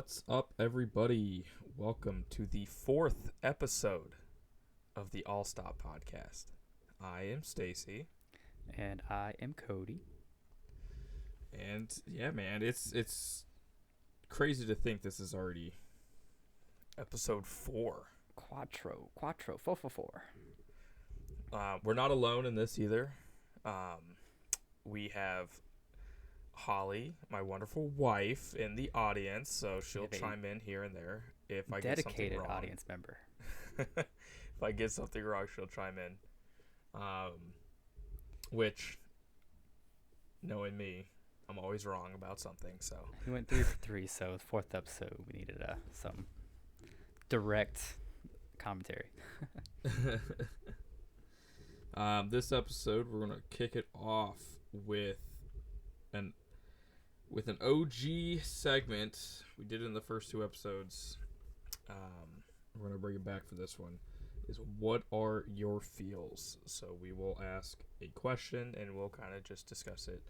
What's up, everybody? Welcome to the fourth episode of the All Stop podcast. I am Stacy, And I am Cody. and yeah, man, it's crazy to think this is already episode 4. Quattro, four. We're not alone in this either. We have Holly, my wonderful wife, in the audience, so she'll Yeah, chime in here and there if I get something Dedicated wrong. audience member. If I get something wrong, she'll chime in. Which, knowing me, I'm always wrong about something. So We went 3 for 3, so the fourth episode we needed some direct commentary. This episode, we're gonna kick it off with an OG segment. We did it in the first 2 episodes. We're gonna bring it back for this one. Is what are your feels? So we will ask a question and we'll kind of just discuss it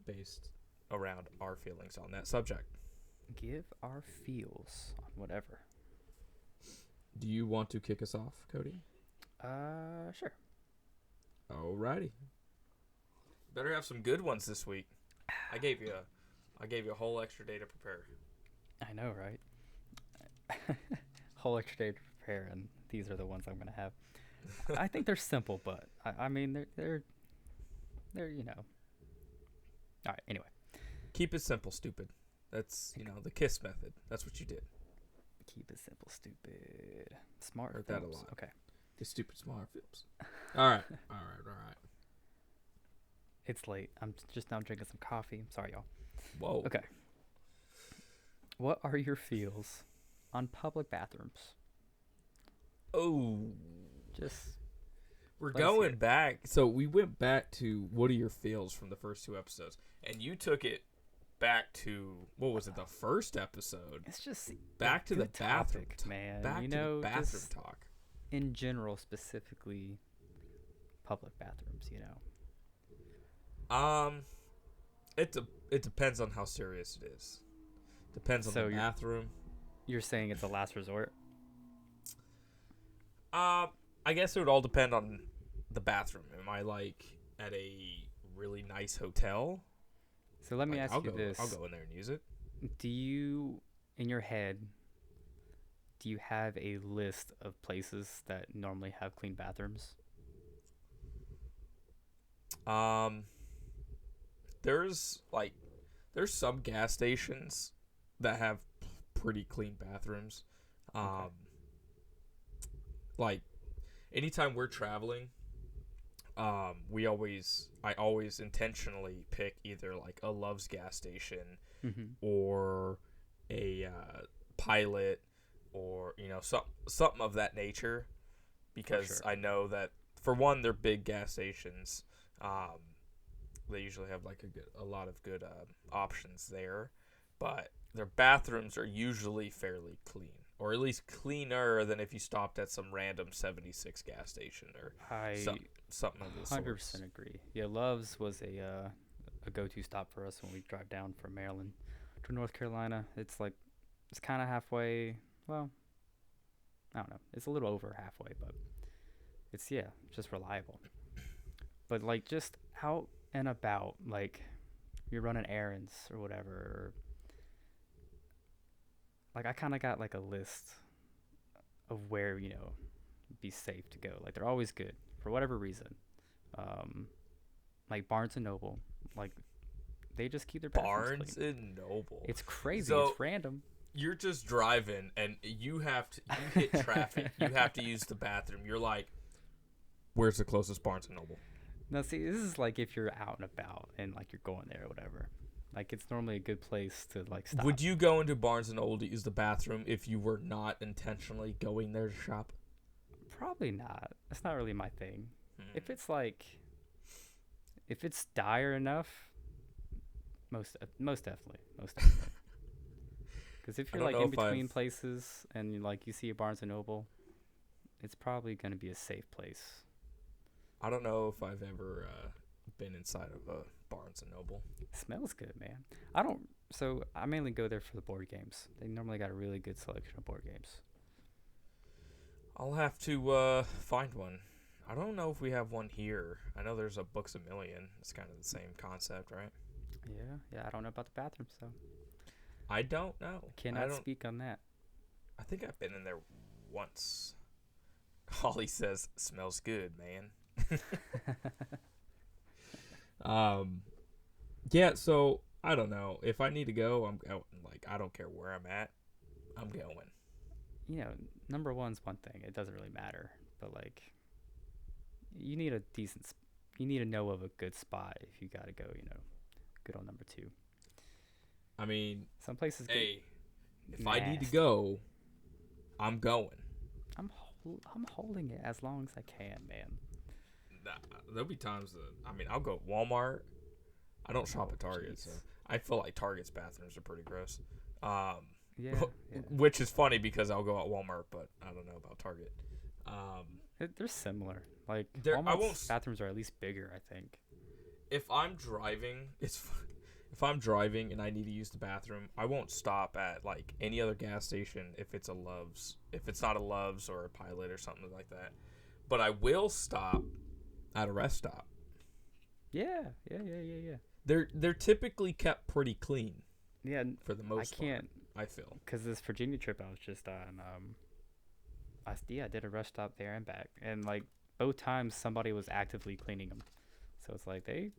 based around our feelings on that subject. Give our feels on whatever. Do you want to kick us off, Cody? Sure. Alrighty. Better have some good ones this week. I gave you a whole extra day to prepare. I know, right? Whole extra day to prepare, and these are the ones I'm gonna have. I think they're simple, but I mean they're you know. All right. Anyway, Keep it simple, stupid. That's the KISS method. That's what you did. keep it simple, stupid, smart. Heard that a films. lot. Okay. The stupid smart films. All right. It's late. I'm just now drinking some coffee. I'm sorry, y'all. Whoa. Okay. What are your feels on public bathrooms? Oh. Just We're Let's hear going it. back. So we went back to what are your feels from the first 2 episodes, and you took it back to what was it? The first episode. it's just Back to the good bathroom, topic, man. Back you to know, the bathroom just talk. in general, specifically public bathrooms. You know. It depends on how serious it is. Depends on So the you're- bathroom. You're saying it's a last resort? I guess it would all depend on the bathroom. Am I like at a really nice hotel? So let me Like, ask you this: I'll go in there and use it. Do you, in your head, do you have a list of places that normally have clean bathrooms? There's some gas stations that have pretty clean bathrooms. Okay. Like anytime we're traveling, I always intentionally pick either like a Love's gas station Mm-hmm. or a Pilot or something of that nature, because sure. I know that for one they're big gas stations. They usually have like a lot of good options there, but their bathrooms are usually fairly clean, or at least cleaner than if you stopped at some random 76 gas station or I something of the 100% sort. agree. Yeah, Love's was a go-to stop for us when we drive down from Maryland to North Carolina. It's kind of halfway. Well, I don't know. It's a little over halfway, but it's just reliable. But like just out and about, like you're running errands or whatever. Or, like I kind of got like a list of where be safe to go. Like they're always good for whatever reason. Um, like Barnes and Noble, like they just keep their bathrooms Barnes clean. and Noble. It's crazy. So It's random. you're just driving and you hit traffic. You have to use the bathroom. You're like, where's the closest Barnes and Noble? Now, see, this is like if you're out and about and like you're going there or whatever. Like it's normally a good place to like stop. Would you go into Barnes and Noble to use the bathroom if you were not intentionally going there to shop? Probably not. That's not really my thing. Hmm. If it's dire enough, most definitely. Because if I you're don't like know in if I've- between places and you see a Barnes and Noble, it's probably gonna be a safe place. I don't know if I've ever been inside of a Barnes and Noble. It smells good, man. I don't So I mainly go there for the board games. They normally got a really good selection of board games. I'll have to find one. I don't know if we have one here. I know there's a Books A Million. It's kind of the same concept, right? Yeah. I don't know about the bathrooms though. I don't know. Cannot speak on that. I think I've been in there once. Holly says, "Smells good, man." Yeah. So I don't know if I need to go. I'm going. Like I don't care where I'm at. I'm going. You know, number one's one thing. It doesn't really matter, but like, you need a decent. You need to know of a good spot if you gotta go. You know, good on number two. I mean, Some places. hey, if I need to go, I'm going. I'm holding it as long as I can, man. There'll be times that I'll go at Walmart. I don't shop at Target, so I feel like Target's bathrooms are pretty gross. Yeah. Which is funny because I'll go at Walmart, but I don't know about Target. They're similar. Like I Walmart's bathrooms are at least bigger, I think. If I'm driving, if I'm driving and I need to use the bathroom, I won't stop at like any other gas station if it's a Love's. If it's not a Love's or a Pilot or something like that. But I will stop at a rest stop. Yeah. They're typically kept pretty clean. Yeah. For the most part. I can't. I feel. Because this Virginia trip I was just on, I did a rest stop there and back, and like both times somebody was actively cleaning them, so it's like they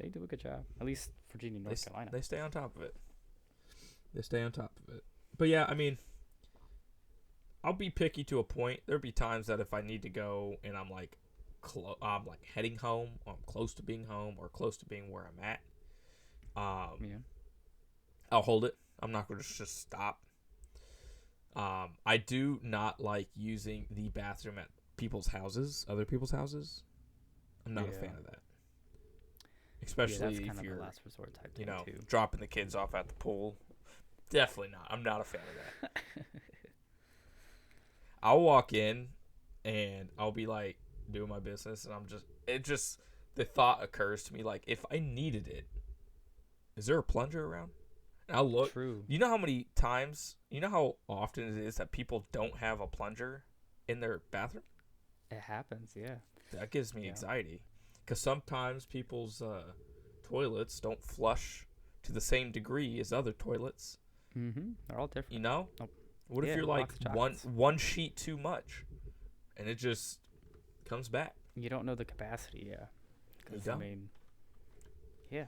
do a good job. At least Virginia, North Carolina. They stay on top of it. But yeah, I'll be picky to a point. There'll be times that if I need to go and I'm like, I'm like heading home, or I'm close to being home, or close to being where I'm at. I'll hold it. I'm not going to just stop. I do not like using the bathroom at other people's houses. I'm not a fan of that. Especially if you're, a last resort type thing too. Dropping the kids off at the pool. Definitely not. I'm not a fan of that. I'll walk in and I'll be like doing my business, and the thought occurs to me, like, if I needed it, is there a plunger around? And I'll look. True. You know how often it is that people don't have a plunger in their bathroom? It happens, yeah. That gives me anxiety. Because sometimes people's toilets don't flush to the same degree as other toilets. Mm-hmm. They're all different. You know? Oh. What if you're like one sheet too much, and it just comes back? You don't know the capacity, yeah. You don't. Yeah.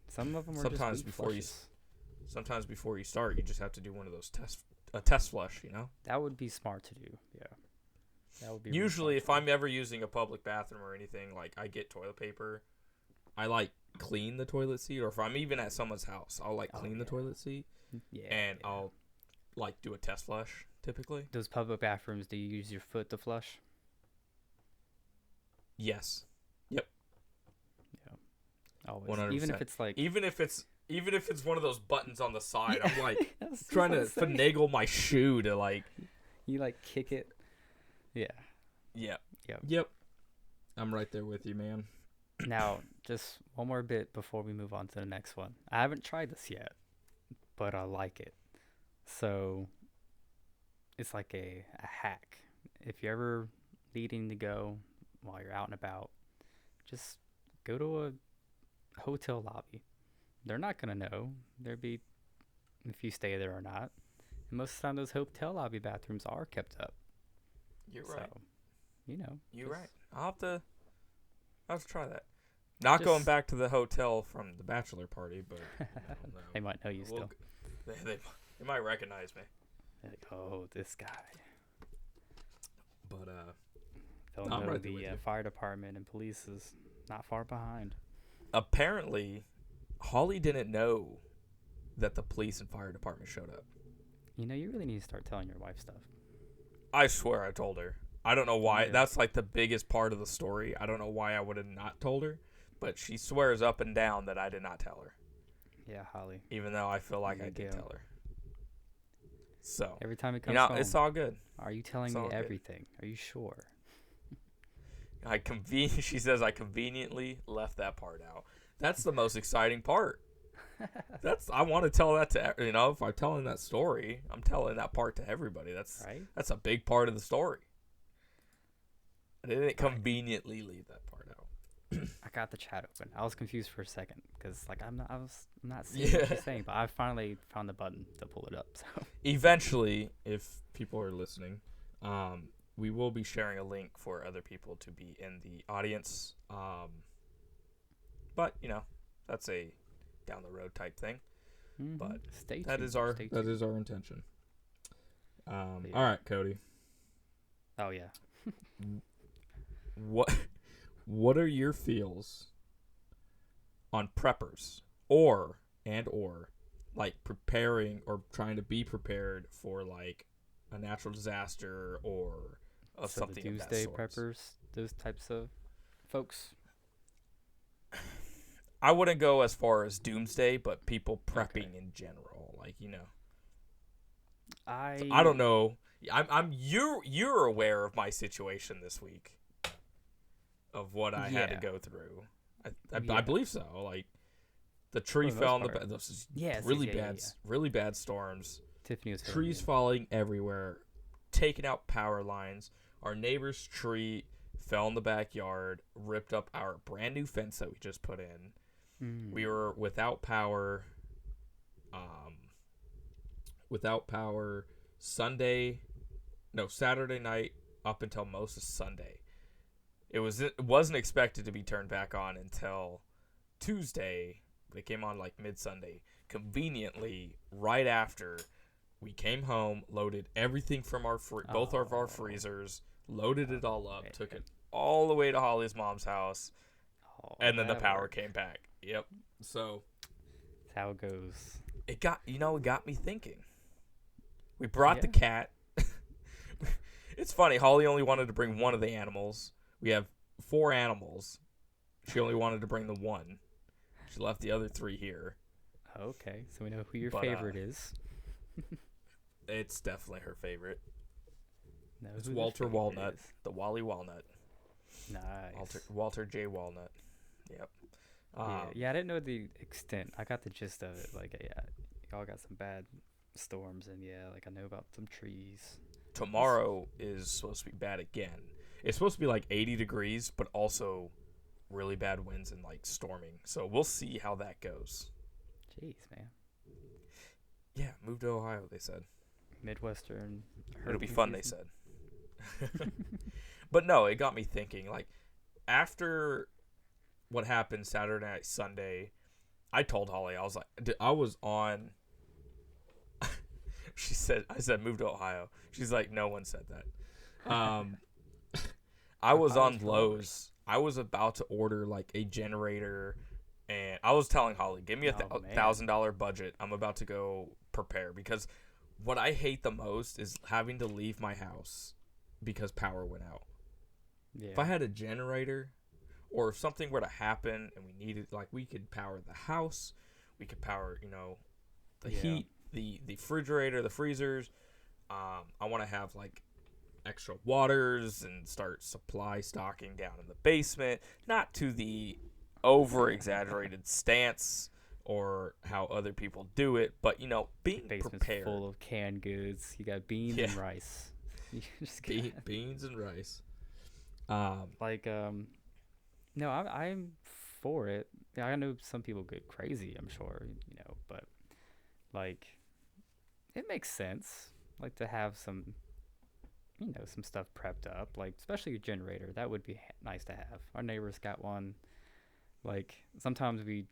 Some of them are sometimes just Sometimes before you start, you just have to do one of those test flush, you know? That would be smart to do, yeah. That would be usually, if I'm ever using a public bathroom or anything, like, I get toilet paper, I, like, clean the toilet seat, or if I'm even at someone's house, I'll, like, clean the toilet seat, and I'll, like, do a test flush, typically. Those public bathrooms, do you use your foot to flush? Yes. Yep. Yeah. Always. 100%. Even if it's one of those buttons on the side, I'm like trying to finagle my shoe to like. You like kick it. Yeah. Yep. I'm right there with you, man. Now, just one more bit before we move on to the next one. I haven't tried this yet, but I like it. So, it's like a hack. If you're ever needing to go while you're out and about, just go to a hotel lobby. They're not going to know. There'd be if you stay there or not. And most of the time, those hotel lobby bathrooms are kept up. You're right. So, you know. You're right. I'll have to try that. Not going back to the hotel from the bachelor party, but they might know you still. They might recognize me. They're like, oh, this guy. But they'll know right the fire department and police is not far behind. Apparently, Holly didn't know that the police and fire department showed up. You know, you really need to start telling your wife stuff. I swear I told her. I don't know why. Yeah. That's like the biggest part of the story. I don't know why I would have not told her, but she swears up and down that I did not tell her. Yeah, Holly. Even though I feel like I did tell her. So every time it comes home, it's all good. Are you telling me everything? Good. Are you sure? She says I conveniently left that part out. That's the most exciting part. I want to tell that to if I'm telling that story, I'm telling that part to everybody. Right? That's a big part of the story. I didn't Right. conveniently leave that part out. I got the chat open. I was confused for a second because like I'm not seeing what Yeah. she's saying, but I finally found the button to pull it up. So Eventually, if people are listening, we will be sharing a link for other people to be in the audience. But that's a down the road type thing. But stay that tuned. is our Stay that tuned. is our intention. Yeah. All right, Cody. Oh yeah. What are your feels on preppers or like preparing or trying to be prepared for like a natural disaster or of So something the of that doomsday sort? preppers, those types of folks. I wouldn't go as far as doomsday, but people prepping Okay. in general, like I So I don't know. You're aware of my situation this week, of what I had to Yeah. go through. I Yeah. believe so. Like the tree For the fell most on the part. This is Yes, really yeah, yeah, bad, yeah. really bad storms. Tiffany was filling Trees me falling everywhere, taking out power lines. Our neighbor's tree fell in the backyard, ripped up our brand new fence that we just put in. in. We were without power. Without power Saturday night up until most of Sunday. It wasn't expected to be turned back on until Tuesday, but it came on like mid Sunday. Conveniently, right after we came home, loaded everything from both of our freezers, loaded it all up, man. took it all the way to Holly's mom's house, Oh, and then the that power worked. came back. Yep. So That's how it goes. it got me thinking. We brought the Yeah. cat. It's funny. Holly only wanted to bring one of the animals. We have 4 animals. She only wanted to bring the one. She left the other 3 here. Okay, so we know who your But, favorite is. It's definitely her favorite. Know It's who their Walter favorite Walnut, is. the Wally Walnut. Nice. Walter J. Walnut. Yep. Yeah, I didn't know the extent. I got the gist of it. Like, yeah, y'all got some bad storms, and yeah, like I know about some trees. Tomorrow is supposed to be bad again. It's supposed to be like 80 degrees, but also really bad winds and like storming. So we'll see how that goes. Jeez, man. Yeah, move to Ohio, they said. Midwestern. It'll be hurricane fun, they season. said. But no, it got me thinking. Like, after what happened Saturday night, Sunday, I told Holly, I was like, I was on. I said, move to Ohio. She's like, no one said that. I was on Ohio's Lowe's. I was about to order like a generator, and I was telling Holly, give me a Oh, man. $1,000 budget. I'm about to go prepare, because what I hate the most is having to leave my house because power went out. Yeah. If I had a generator, or if something were to happen and we needed, like, we could power the house, we could power, the Yeah. heat, the refrigerator, the freezers. I want to have like extra waters and start supply stocking down in the basement, not to the over exaggerated stance or how other people do it, but being Basement's prepared. full of canned goods. You got beans and Yeah. rice. You just got, Beans and rice. like no, I'm for it. Yeah, I know some people get crazy, I'm sure, but like it makes sense, like to have some some stuff prepped up, like especially a generator. That would be nice to have. Our neighbors got one. Like sometimes we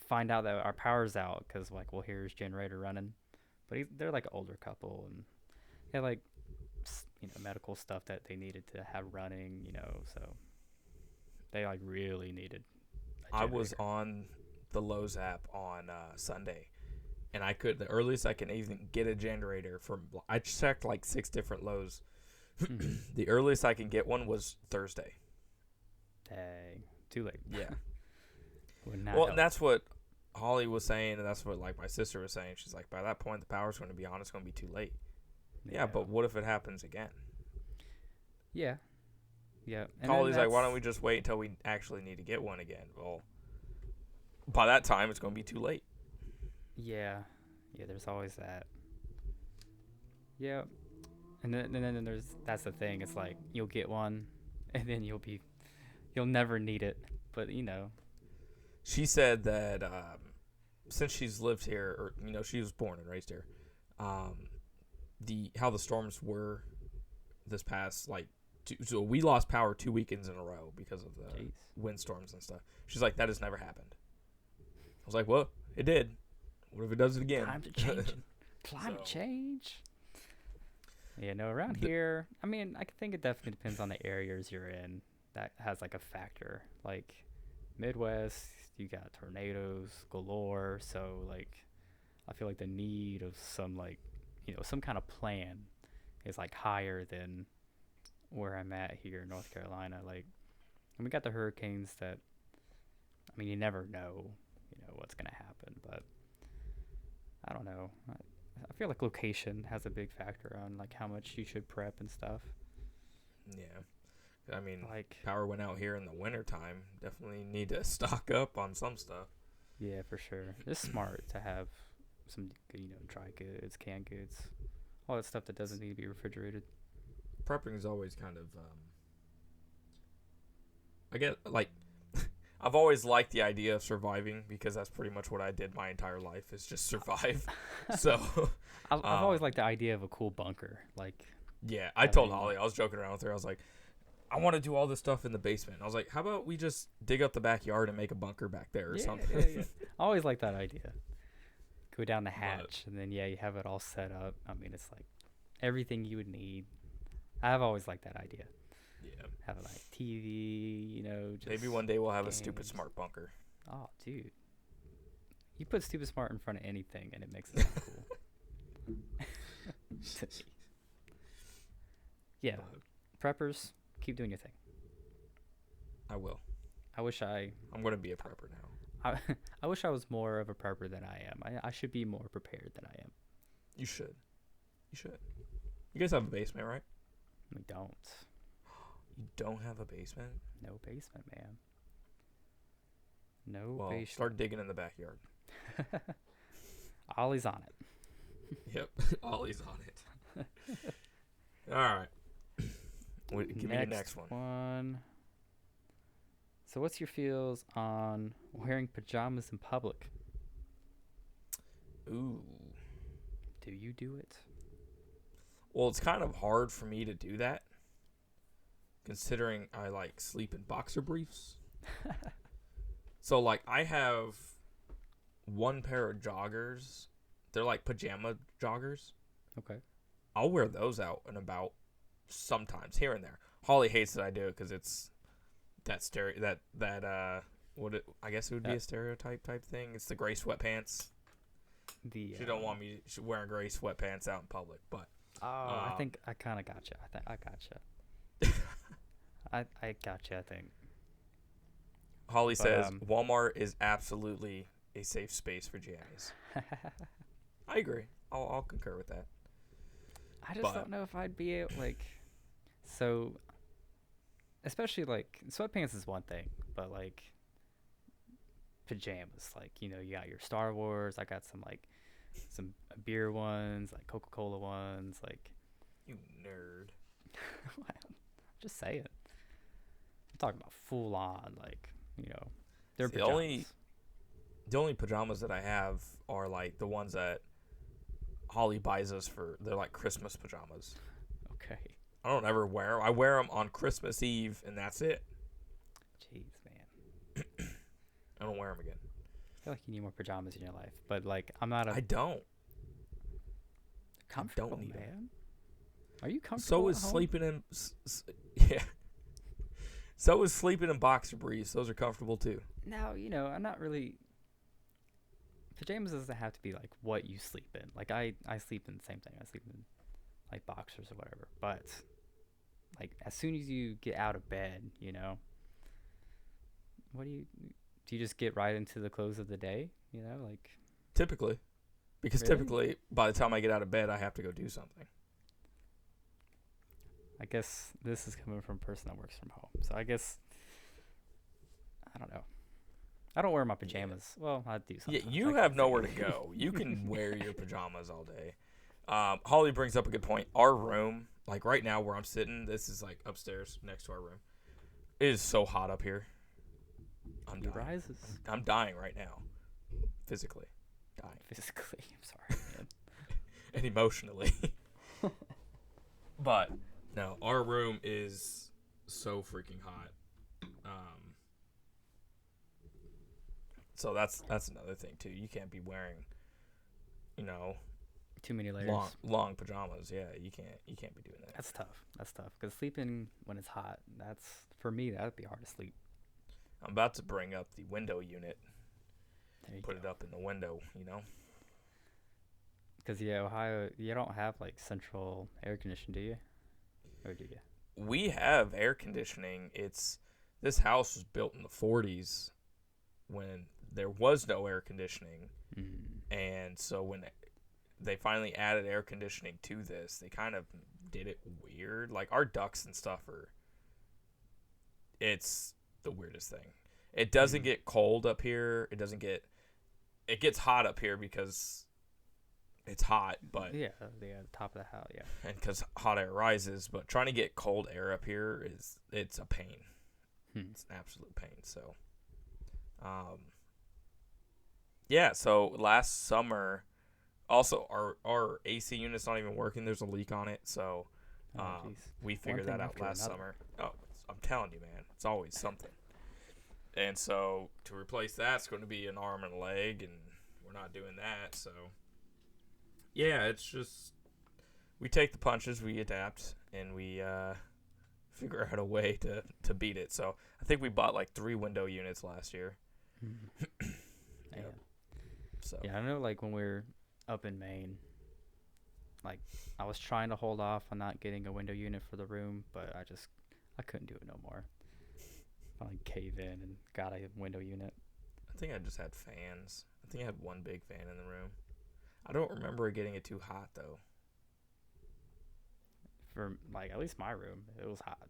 find out that our power's out because like we'll hear his generator running, but they're like an older couple, and they had like medical stuff that they needed to have running, so they like really needed a I was generator. on the Lowe's app on Sunday, and the earliest I can even get a generator I checked like 6 different Lowe's. Mhm. The earliest I can get one was Thursday. Dang, too late. Yeah. Would not Well, help. and that's what Holly was saying, and that's what like my sister was saying. She's like, by that point, the power's going to be on. It's going to be too late. Yeah, but what if it happens again? yeah. And Holly's then like, why don't that's- we just wait until we actually need to get one again? Well, by that time, it's going to be too late. Yeah, yeah. There's always that. Yeah, and then there's that's the thing. It's like you'll get one, and then you'll never need it. But She said that since she's lived here, or she was born and raised here, um, the how the storms were this past so we lost power 2 weekends in a row because of the jeez, windstorms and stuff. She's like, that has never happened. I was like, well, it did. What if it does it again? time to change. Climate So- change. Yeah, no, around here, I mean, I think it definitely depends on the areas you're in. That has like a factor. Like Midwest, you got tornadoes galore, so like I feel like the need of some some kind of plan is like higher than where I'm at here in North Carolina. Like, and we got the hurricanes that, I mean, you never know, what's gonna happen, but I don't know. I feel like location has a big factor on like how much you should prep and stuff. Yeah. I mean, Like, power went out here in the wintertime. Definitely need to stock up on some stuff. yeah, for sure. It's smart to have some, dry goods, canned goods, all that stuff that doesn't need to be refrigerated. Prepping is always kind of I get like I've always liked the idea of surviving because that's pretty much what I did my entire life is just survive. So I've always liked the idea of a cool bunker. Like, yeah, I told having- Holly, I was joking around with her. I was like, I want to do all this stuff in the basement. I was like, how about we just dig up the backyard and make a bunker back there or something? yeah. I always like that idea. Go down the hatch, and then you have it all set up. I mean, it's like everything you would need. I've always liked that idea. Yeah. Have a like TV, just Maybe one day we'll have a stupid games. smart bunker. Oh, dude, you put stupid smart in front of anything, and it makes it sound cool. To me. Yeah, preppers, keep doing your thing. I will. I wish I'm going to be a prepper now. I wish I was more of a prepper than I am. I should be more prepared than I am. You should. You should. You guys have a basement, right? We don't. You don't have a basement? No basement, man. No Well, basement. start digging in the backyard. Ollie's on it. Yep. Ollie's on it. All right. Give me the next one. So what's your feels on wearing pajamas in public? Ooh. Do you do it? Well, it's kind of hard for me to do that, considering I sleep in boxer briefs. So I have one pair of joggers. They're like pajama joggers. Okay. I'll wear those out and about sometimes here and there. Holly hates that I do it because it's that I guess it would be a stereotype type thing. It's the gray sweatpants. She don't want me wearing gray sweatpants out in public, but I think I kind of gotcha. I gotcha. I gotcha. I think. Holly says Walmart is absolutely a safe space for jammies. I agree. I'll concur with that. I just don't know if I'd be able, so, especially sweatpants is one thing, but pajamas, you got your Star Wars. I got some beer ones, Coca-Cola ones, You nerd. I'm just saying. I'm talking about full on, they're pajamas. The only pajamas that I have are the ones that Holly buys us they're Christmas pajamas. Okay. I don't ever wear them. I wear them on Christmas Eve, and that's it. Jeez, man. I don't wear them again. I feel like you need more pajamas in your life, but I'm not I don't. comfortable, don't need man. 'em. Are you comfortable? So is at home? sleeping in. Yeah. So is sleeping in boxer briefs. Those are comfortable too. Now, I'm not really. Pajamas doesn't have to be what you sleep in. I sleep in the same thing. I sleep in boxers or whatever. But as soon as you get out of bed, what do you just get right into the clothes of the day? Typically, because Really? typically by the time I get out of bed, I have to go do something. I guess this is coming from a person that works from home. So I guess I don't know. I don't wear my pajamas. Well, I do Yeah, sometimes. you I have can't nowhere to say. go. You can wear your pajamas all day. Holly brings up a good point. Our room, like right now where I'm sitting, this is like upstairs next to our room. It is so hot up here. I'm He dying. rises I'm dying right now, physically, dying, physically. I'm sorry, man. and emotionally. But no, our room is so freaking hot. So that's another thing too. You can't be wearing, you know, Too many layers. long pajamas. Yeah, you can't be doing that. That's tough. That's tough. Because sleeping when it's hot, that's for me. That'd be hard to sleep. I'm about to bring up the window unit. There you Put it go. up in the window. Because yeah, Ohio, you don't have like central air conditioning, do you? Or do you? We have air conditioning. This house was built in the 40s when there was no air conditioning, and so when they finally added air conditioning to this, they kind of did it weird. Like our ducts and stuff it's the weirdest thing. It doesn't get cold up here. It gets hot up here because it's hot, but Yeah, the top of the house. Yeah. and because hot air rises, but trying to get cold air up here it's a pain. It's an absolute pain. So, yeah. So last summer, also our AC unit's not even working. There's a leak on it, so Oh, jeez. we figured thing that out after last another. summer. Oh, I'm telling you, man, it's always something. And so to replace that, it's going to be an arm and a leg, and we're not doing that. So, yeah, it's just we take the punches, we adapt, and we figure out a way to beat it. So I think we bought like 3 window units last year. Yeah. So Yeah, I know. Like when we were up in Maine, like I was trying to hold off on not getting a window unit for the room, but I couldn't do it no more. I like cave in and got a window unit. I think I just had fans. I think I had one big fan in the room. I don't remember it getting it too hot though. For like at least my room, it was hot.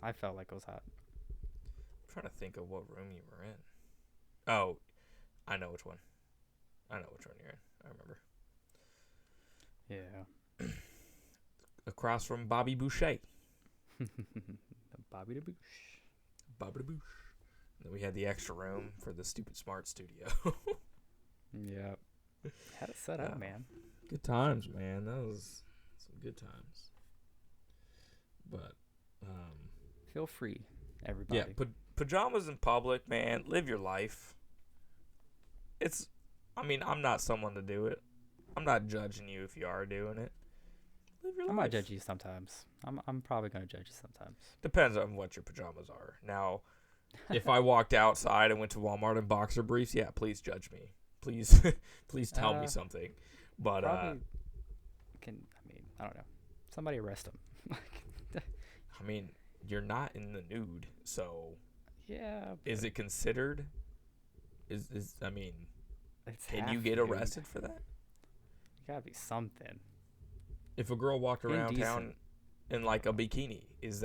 I felt like it was hot. I'm trying to think of what room you were in. Oh, I know which one. I know which one you're in. I remember. Yeah. Across from Bobby Boucher. Bobby the Boosh. Bobby the Bouche. Then we had the extra room for the stupid smart studio. Yeah. Had it set up, man. Good times, man. That was some good times. But, Feel free, everybody. yeah, pajamas in public, man. Live your life. I'm not someone to do it. I'm not judging you if you are doing it. Live your I life. might judge you sometimes. I'm probably gonna judge you sometimes. Depends on what your pajamas are. Now, if I walked outside and went to Walmart in boxer briefs, yeah, please judge me. Please, please tell me something. But Probably I don't know. Somebody arrest him. I mean, you're not in the nude, so Yeah. is it considered? Is It's can you half get nude. arrested for that? Gotta be something. If a girl walked around Indecent. town in like a bikini, is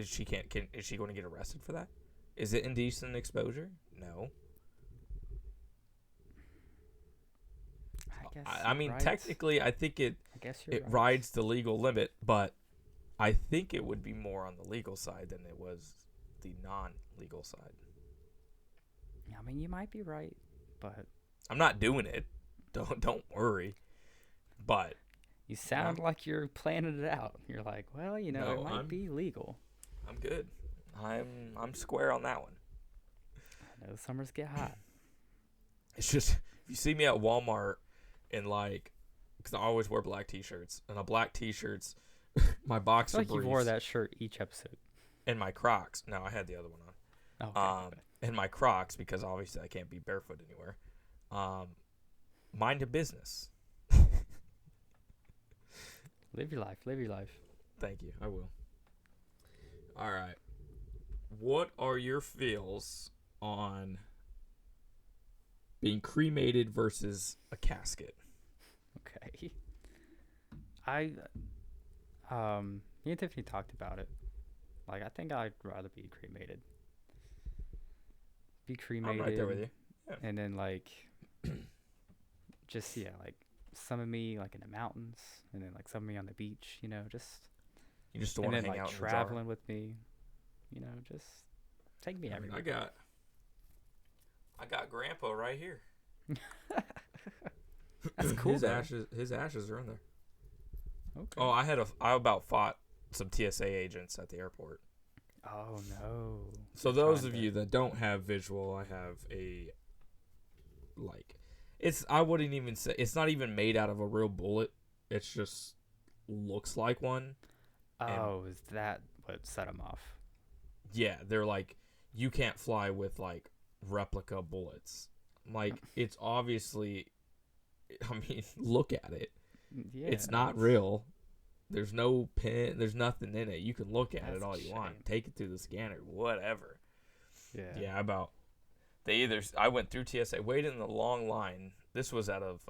she going to get arrested for that? Is it indecent exposure? No. I guess. I mean, technically, I think I guess you're it right. rides the legal limit, but I think it would be more on the legal side than it was the non-legal side. I mean, you might be right, but I'm not doing it. Don't worry. But you sound like you're planning it out. You're like, well, No, it might be legal. I'm good. I'm square on that one. I know summers get hot. It's just if you see me at Walmart in because I always wear black t-shirts, and a black t-shirts, my I boxer feel like you briefs, wore that shirt each episode. and my Crocs. No, I had the other one on. Oh, okay. And my Crocs because obviously I can't be barefoot anywhere. Mind your business. Live your life. Live your life. Thank you. I will. All right. What are your feels on being cremated versus a casket? Okay. Me and Tiffany talked about it. Like, I think I'd rather be cremated. Be cremated. I'm right there with you. Yeah. And then like just like some of me like in the mountains, and then like some of me on the beach, just You just don't and want to then hang like out in the jar. traveling with me, just take me I mean, everywhere. I got Grandpa right here. That's cool. His ashes are in there. Okay. Oh, I about fought some TSA agents at the airport. Oh no. So They're those trying of to- you that don't have visual, I have I wouldn't even say it's not even made out of a real bullet. It's just looks like one. Oh, is that what set them off? Yeah, they're like, you can't fly with like replica bullets. Like, it's obviously, I mean, look at it. Yeah. It's not real. There's no pin. There's nothing in it. You can look at That's it all a you want. shame. Take it through the scanner. Whatever. Yeah. Yeah, I went through TSA, waited in the long line. This was out of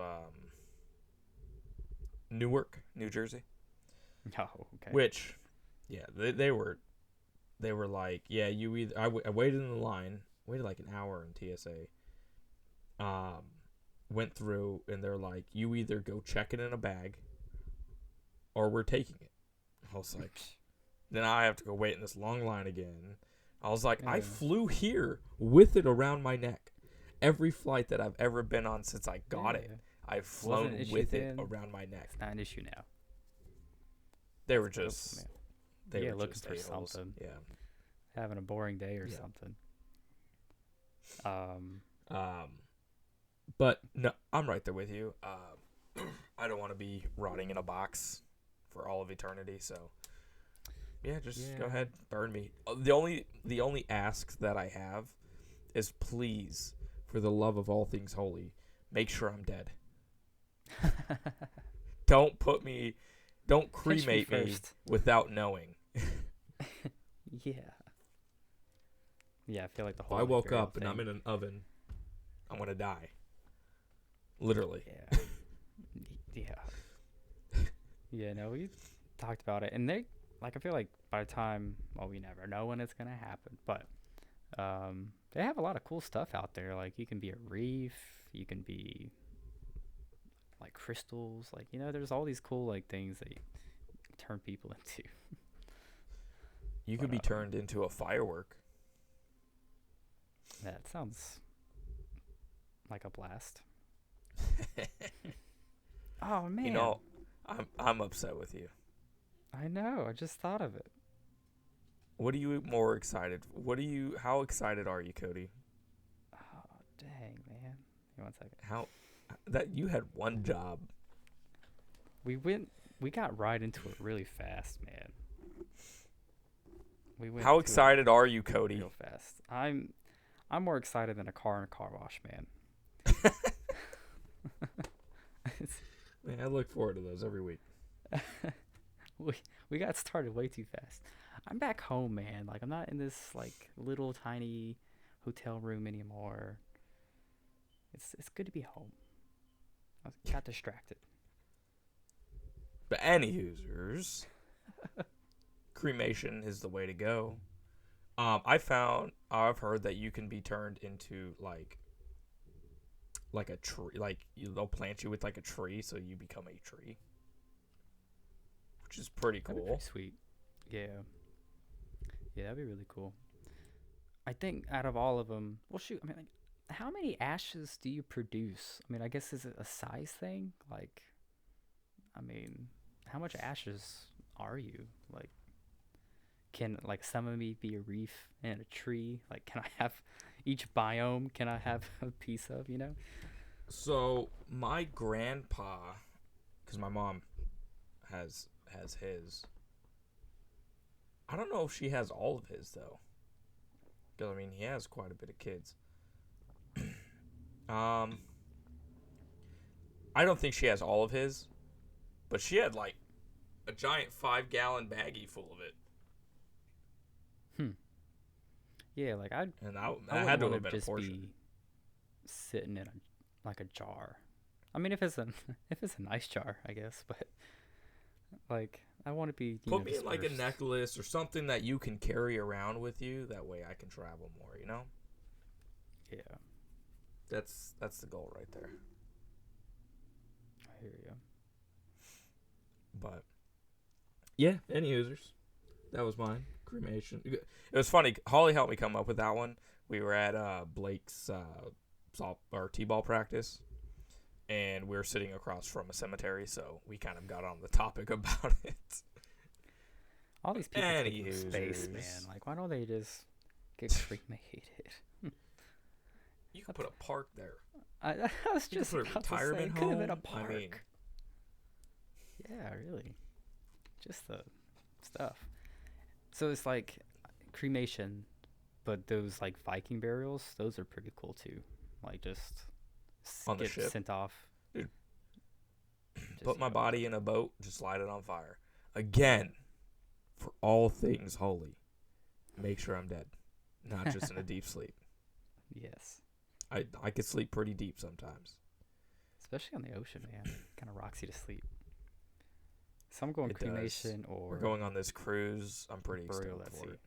Newark, New Jersey. Oh, okay. Which, yeah, they were like, yeah, you either I waited in the line, waited like an hour in TSA. Went through and they're like, you either go check it in a bag, or we're taking it. I was like, then I have to go wait in this long line again. I was like, I Yeah. flew here with it around my neck. Every flight that I've ever been on since I got it, I've flown an issue with it then. around my neck. It's not an issue now. They were Nope, just, man. they Yeah, were looking just for a-holes. something. Yeah. Having a boring day or Yeah. something. But no, I'm right there with you. I don't want to be rotting in a box for all of eternity. So, yeah, just go Yeah. ahead, burn me. The only ask that I have is, please, for the love of all things holy, make sure I'm dead. Don't cremate me first. without knowing. Yeah. Yeah, I feel like the If whole. I woke burial up and I'm thing- in an oven, I'm gonna die. Literally. Yeah. Yeah. Yeah, no, we talked about it. And I feel like by the time, well, we never know when it's going to happen. But they have a lot of cool stuff out there. Like, you can be a reef. You can be, like, crystals. Like, there's all these cool, like, things that you turn people into. You could be But, turned into a firework. That sounds like a blast. Oh, man. You know, I'm upset with you. I know. I just thought of it. What are you more excited? How excited are you, Cody? Oh, dang, man. Give me 1 second. How that you had one job. We got right into it really fast, man. We went How to it excited are you, Cody? real fast. I'm more excited than a car in a car wash, man. Man, I look forward to those every week. we got started way too fast. I'm back home, man. Like, I'm not in this like little tiny hotel room anymore. It's good to be home. I got distracted. But any hoosers, cremation is the way to go. I've heard that you can be turned into like a tree. Like, they'll plant you with like a tree, so you become a tree, which is pretty That'd be cool. pretty sweet. Yeah. Yeah, that'd be really cool. I think out of all of them, well, shoot, I mean, like, how many ashes do you produce? I mean, I guess is it a size thing? Like, I mean, how much ashes are you? Like, can like some of me be a reef and a tree? Like, can I have each biome? Can I have a piece of? So my grandpa, because my mom has his. I don't know if she has all of his though. Because I mean, he has quite a bit of kids. I don't think she has all of his, but she had like a giant 5-gallon baggie full of it, Yeah, like and I that wouldn't had to want have been a just portion. be sitting in a jar. I mean, if it's a nice jar, I guess, but like I want to be Put me in like a dispersed. necklace or something that you can carry around with you. That way I can travel more, Yeah. That's the goal right there. I hear you. But yeah, any users. That was mine. Cremation. It was funny. Holly helped me come up with that one. We were at Blake's soft or t-ball practice, and we were sitting across from a cemetery, so we kind of got on the topic about it. All these people Any taking space, users. man. Like, why don't they just get cremated? You could put a park there. I was You could just put a about to say, retirement it could have been a home. park. I mean, Yeah, really. Just the stuff. So it's like cremation, but those like Viking burials, those are pretty cool too. Like just On the get ship? sent off. Dude, Just, put you my know, body in a boat, just light it on fire. Again, for all things holy, make sure I'm dead, not just in a deep sleep. Yes. I could sleep pretty deep sometimes. Especially on the ocean, man. Kind of rocks you to sleep. So I'm going It does. cremation or We're going on this cruise. I'm pretty burial stoked at for sea. it.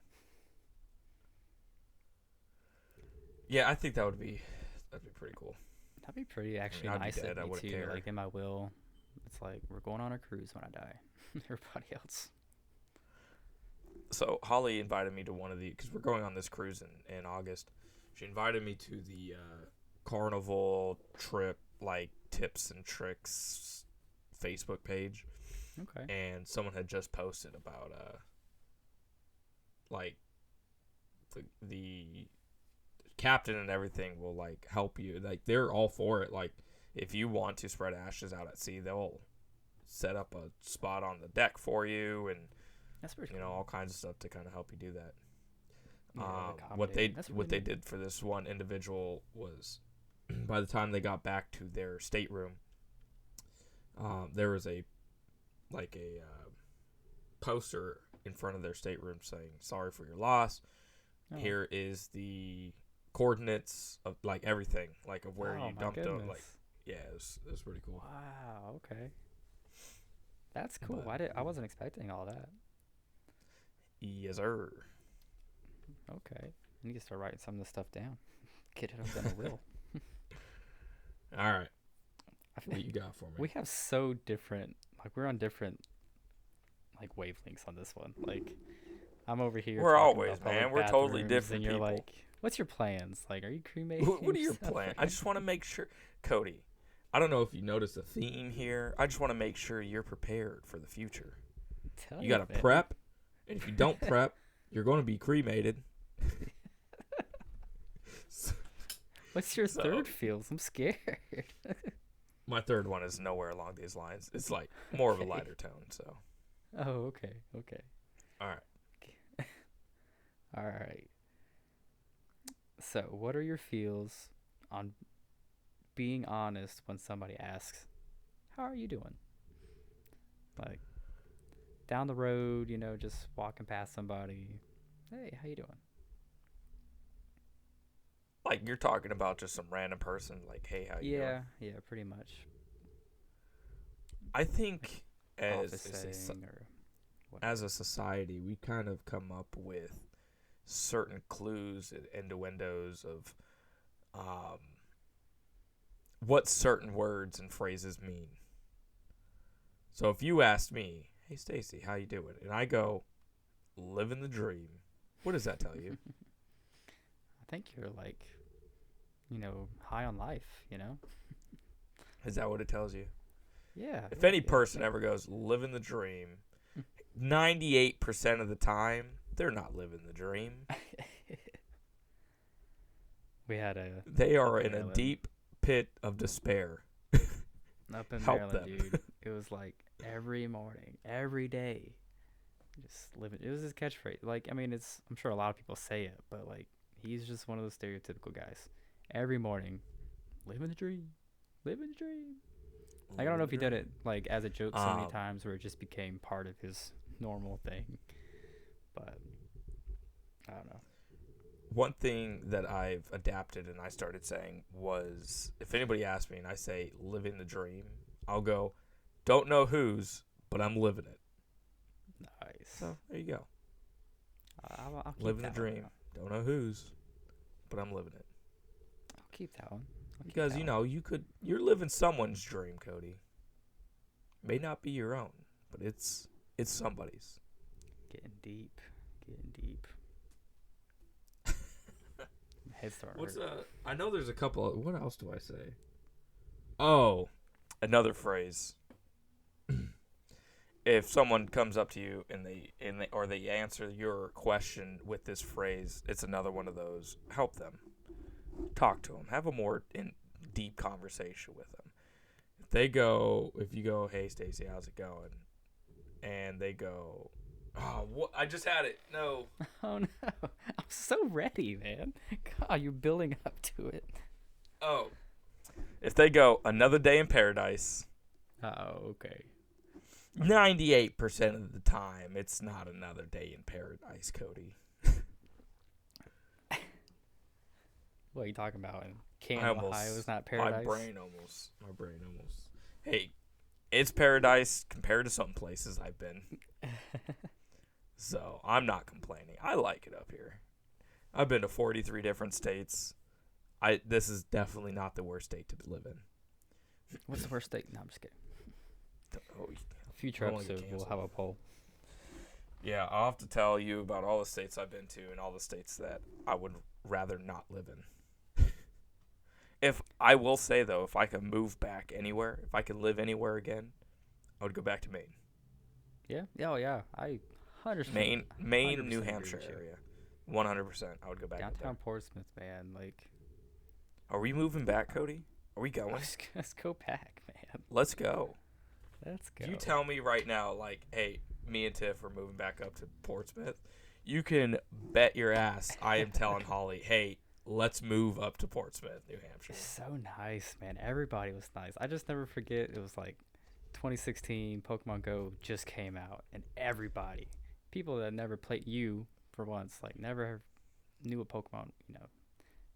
Yeah, I think that'd be pretty cool. That'd be pretty actually I'd be nice dead, I of me wouldn't too. care. Like in my will, it's like we're going on a cruise when I die. Everybody else. So Holly invited me to one of the because we're going on this cruise in August. She invited me to the Carnival trip like tips and tricks Facebook page, Okay. and someone had just posted about like the captain and everything will like help you. Like they're all for it. Like if you want to spread ashes out at sea, they'll set up a spot on the deck for you and That's pretty you cool. know all kinds of stuff to kind of help you do that. Yeah, What they accommodating. That's what they really did for this one individual was by the time they got back to their stateroom, there was a poster in front of their stateroom saying sorry for your loss. Oh. Here is the coordinates of like everything, like of where Oh, you my dumped them. goodness. Like yeah, it was pretty cool. Wow. Okay. That's cool. But- I wasn't expecting all that. Yes, sir. Okay. I need to start writing some of this stuff down. Get it up in a will. All right, I what f- you got for me? we have so different. Like we're on different like wavelengths on this one. Like I'm over here. We're talking always, about public man. We're totally bathrooms, different and you're people. like, "What's your plans? Like, are you cremating?" What are your yourself plans? right I just want to make sure, Cody. I don't know if you noticed a theme here. I just want to make sure you're prepared for the future. now? You got to prep, and if you don't prep, you're going to be cremated. What's your So- third feels? I'm scared. My third one is nowhere along these lines. It's like more of a Okay. lighter tone. So, Oh, okay. Okay. all right. All right. So, what are your feels on being honest when somebody asks, "How are you doing?" Like down the road, you know, just walking past somebody, "Hey, how you doing?" Like you're talking about just some random person. Like, hey, how you doing? Yeah, pretty much. I think Office as a, setting or as a society, we kind of come up with certain clues and innuendos of what certain words and phrases mean. So if you asked me, "Hey Stacy, how you doing?" and I go, "Living the dream," what does that tell you? I think you're like, you know, high on life, you know? Is that what it tells you? Yeah. If yeah, any yeah, person yeah. ever goes, "Living the dream," 98% of the time, they're not living the dream. We had a They are in a Maryland. deep pit of despair. up in Help Maryland, them. dude. It was like every morning, every day, just living. It was his catchphrase. Like, I mean, I'm sure a lot of people say it, but like, he's just one of those stereotypical guys. Every morning, living the dream, living the dream. Like, I don't know if he did it like as a joke so many Um, times, where it just became part of his normal thing. But I don't know. One thing that I've adapted and I started saying was, if anybody asks me and I say "living the dream," I'll go, "Don't know whose, but I'm living it." Nice. So there you go. I'll keep Living the that one, dream. though. Don't know whose, but I'm living it. I'll keep that one. I'll keep Because count. you're living someone's dream, Cody. May not be your own, but it's somebody's. Getting deep. Getting deep. My head starting to What's hurt. I know there's a couple. What else do I say? Oh, another phrase. If someone comes up to you and they answer your question with this phrase, it's another one of those. Help them. Talk to them. Have a more deep conversation with them. If you go, hey Stacy, how's it going? And they go, oh, what? I just had it. No. Oh no. I'm so ready, man. God, you're building up to it. Oh. If they go, another day in paradise, Oh, okay. 98% of the time, it's not another day in paradise, Cody. What are you talking about? In I Canton, Ohio is not paradise? My brain almost. Hey, it's paradise compared to some places I've been. So I'm not complaining. I like it up here. I've been to 43 different states. This is definitely not the worst state to live in. What's the worst state? No, I'm just kidding. Oh, Future I wanna get episode, we'll canceled. have a poll. yeah, I'll have to tell you about all the states I've been to and all the states that I would rather not live in. If I will say though, if I could move back anywhere, if I could live anywhere again, I would go back to Maine. Yeah? Yeah, oh, yeah. I 100%. Maine, New 100% agree Hampshire with you. area. 100%. I would go back up there. Downtown Portsmouth, man. Like, Are we moving back, Cody? Are we going? let's go back, man. Let's go. Let's go. If you tell me right now, like, hey, me and Tiff are moving back up to Portsmouth, you can bet your ass I am telling Holly, hey, let's move up to Portsmouth, New Hampshire. So nice, man. Everybody was nice. I just never forget. It was like 2016. Pokemon Go just came out, and everybody, people that never played, you for once, like never knew what Pokemon.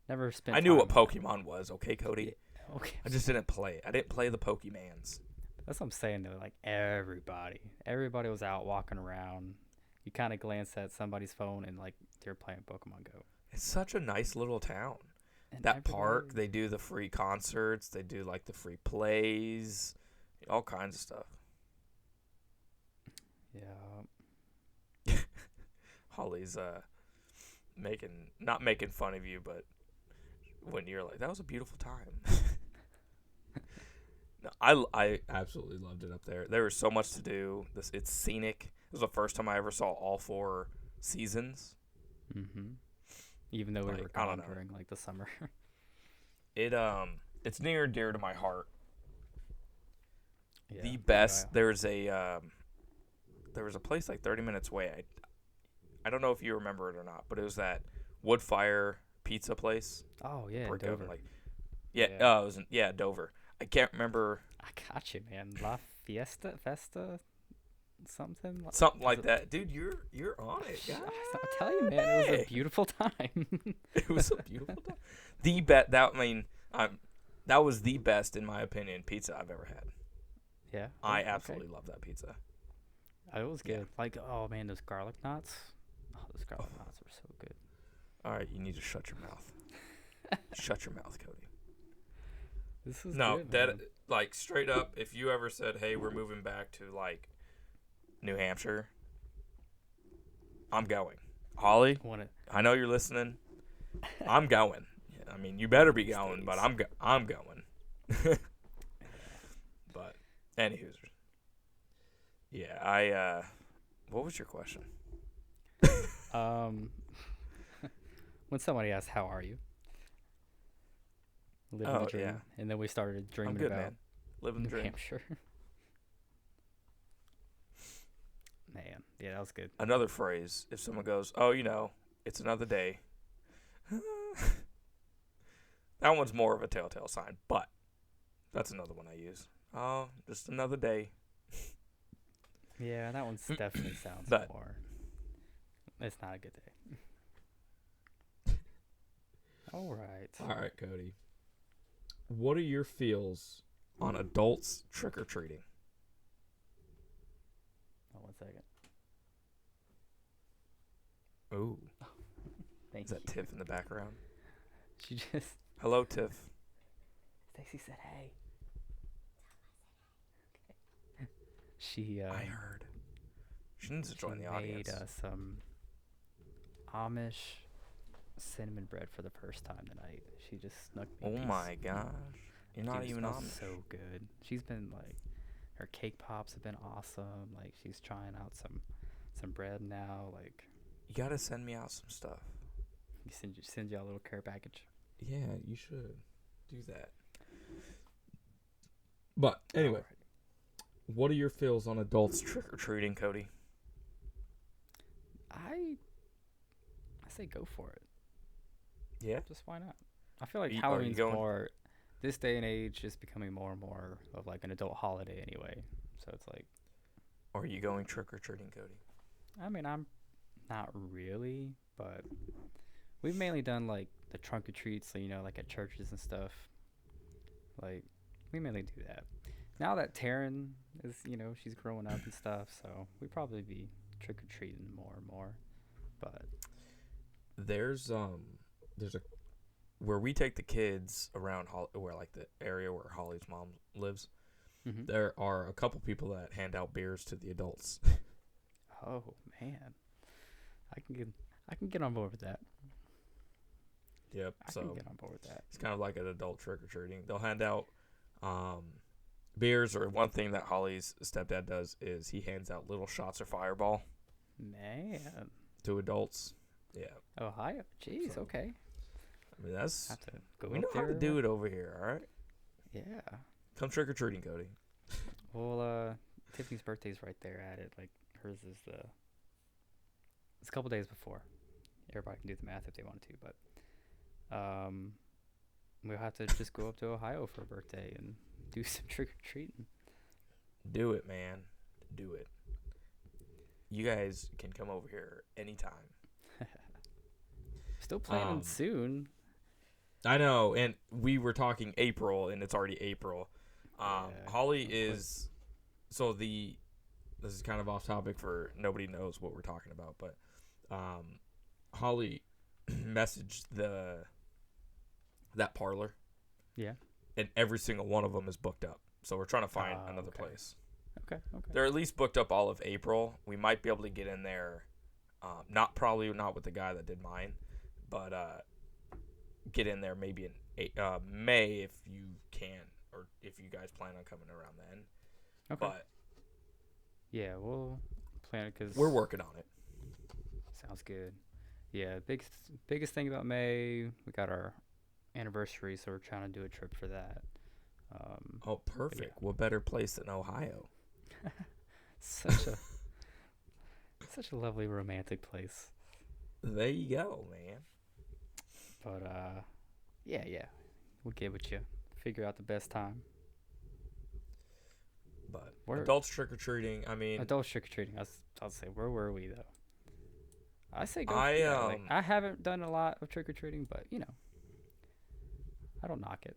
Never spent. I knew what time on it. Pokemon was, okay, Cody? Yeah, okay, I just didn't play it. I didn't play the Pokemans. that's what I'm saying though. Like everybody was out walking around. You kind of glance at somebody's phone and like they're playing Pokemon Go. It's such a nice little town. And That park, everybody- they do the free concerts, they do like the free plays, all kinds of stuff. Yeah. Holly's not making fun of you, but when you're like, that was a beautiful time. No, I absolutely loved it up there. There was so much to do. It's scenic. It was the first time I ever saw all 4 seasons. Mhm. Even though we Like, were I don't gone know. during like the summer. It's near and dear to my heart. Yeah. The best. There was a place like 30 minutes away. I don't know if you remember it or not, but it was that wood fire pizza place. Oh yeah, in Brick oven, Dover. like Yeah. it was Dover. I can't remember I got you, man. La Festa, something. something was like it- that, dude. You're on it. I'll tell you, man. It was Hey! a beautiful time. It was a beautiful time. That was the best in my opinion pizza I've ever had. Yeah. I okay. absolutely love that pizza. It was Yeah. good. Like, oh man, those garlic knots. Oh, those garlic knots were so good. All right, you need to shut your mouth. Shut your mouth, Cody. This is No, good, that man. like straight up. If you ever said, "Hey, we're moving back to like New Hampshire," I'm going. Holly, Want it? I know you're listening. I'm going. I mean, you better be going, but I'm going. But anywho's, yeah. What was your question? When somebody asked, "How are you?" Living Oh, the dream, yeah. and then we started I'm dreaming good, about man. Living the New dream. Hampshire. Man, yeah, that was good. Another phrase. If someone goes, "Oh, it's another day," that one's more of a telltale sign, but that's another one I use. Oh, just another day. Yeah, that one's definitely sounds But- more. It's not a good day. All right. All right, Cody. What are your feels on adults trick or treating? Oh, 1 second. Ooh, Thank is that you. Tiff in the background? She just Hello, Tiff. Stacy said, "Hey." She I heard. She needs to she join the made audience. some Amish cinnamon bread for the first time tonight. She just snuck me a Oh piece. my gosh. You're not Dude, it even smells Amish. so good. She's been like, her cake pops have been awesome. Like she's trying out some bread now. Like You gotta send me out some stuff. send you a little care package. Yeah, you should do that. But anyway, Alright. what are your feels on adults trick or treating, Cody? I say go for it. Yeah. Just why not? I feel like Are you Halloween's going- more this day and age is becoming more and more of like an adult holiday anyway. So it's like, Or are you going trick or treating, Cody? I mean, I'm not really, but we've mainly done like the trunk or treats, you know, like at churches and stuff. Like we mainly do that. Now that Taryn is, you know, she's growing up and stuff, so we probably be trick or treating more and more. But There's a where we take the kids around where like the area where Holly's mom lives. mhm. There are a couple people that hand out beers to the adults. Oh man, I can get on board with that. Yep. I can get on board with that. It's kind of like an adult trick or treating. They'll hand out beers, or one thing that Holly's stepdad does is he hands out little shots of Fireball Man, to adults. Yeah, Ohio. Jeez. So, Okay. I mean that's Have to go we up know how to there. do it over here. All right, Yeah. come trick or treating, Cody. Well, Tiffany's birthday's right there at it. Like hers is it's a couple days before. Everybody can do the math if they want to, but we'll have to just go up to Ohio for a birthday and do some trick or treating. Do it, man. Do it. You guys can come over here anytime. Still planning soon. I know, and we were talking April, and it's already April. Yeah, Holly quick. is this is kind of off topic for nobody knows what we're talking about, but Holly messaged that parlor, Yeah. and every single one of them is booked up. So we're trying to find another Okay. place. Okay. They're at least booked up all of April. We might be able to get in there, not with the guy that did mine, but get in there maybe in May if you can, or if you guys plan on coming around then. Okay. But Yeah, we'll plan it because we're working on it. sounds good. Yeah, biggest thing about May, we got our anniversary, so we're trying to do a trip for that. Oh, perfect. What better place than Ohio? Such a such a lovely romantic place. There you go, man. But yeah, we'll get with you. Figure out the best time. But Where- adults trick or treating. I mean, Adult trick or treating. I'll say, where were we though? I say go. I, like, I haven't done a lot of trick or treating, but you know, I don't knock it.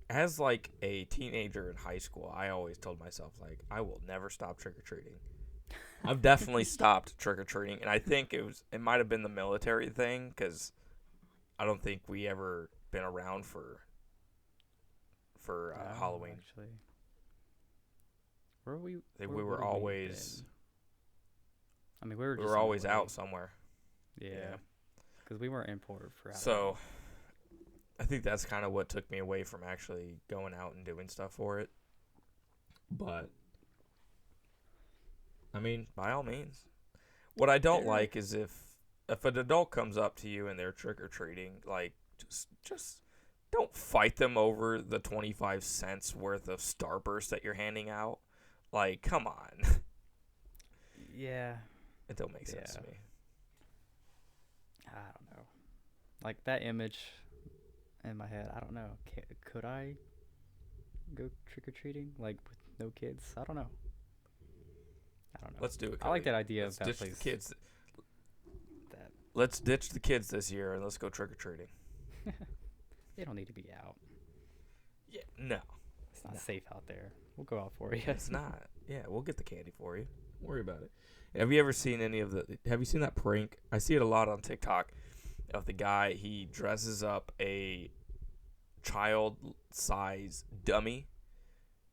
as like a teenager in high school, I always told myself like I will never stop trick or treating. I've definitely stopped trick or treating, and I think it might have been the military thing because I don't think we ever been around for Halloween. Actually, where were we? I think where we were would always been? I mean, we were. we just were on the always way. out somewhere. Yeah, because we weren't imported for. Halloween. So I think that's kind of what took me away from actually going out and doing stuff for it. But I mean, by all means. What I don't There- like is if an adult comes up to you and they're trick or treating, like just don't fight them over the 25 cents worth of Starburst that you're handing out. Like, come on. Yeah, It don't make sense to Yeah. me. I don't know. Like that image in my head. I don't know. Could I go trick or treating like with no kids? I don't know. Let's do it. I like Cody. that idea Let's of that ditch place. the kids. That Let's ditch the kids this year and let's go trick or treating. they don't need to be out. Yeah, no. It's not No. safe out there. We'll go out for you. It's not. Yeah, we'll get the candy for you. Don't worry about it. Have you ever seen have you seen that prank? I see it a lot on TikTok of the guy, he dresses up a child-size dummy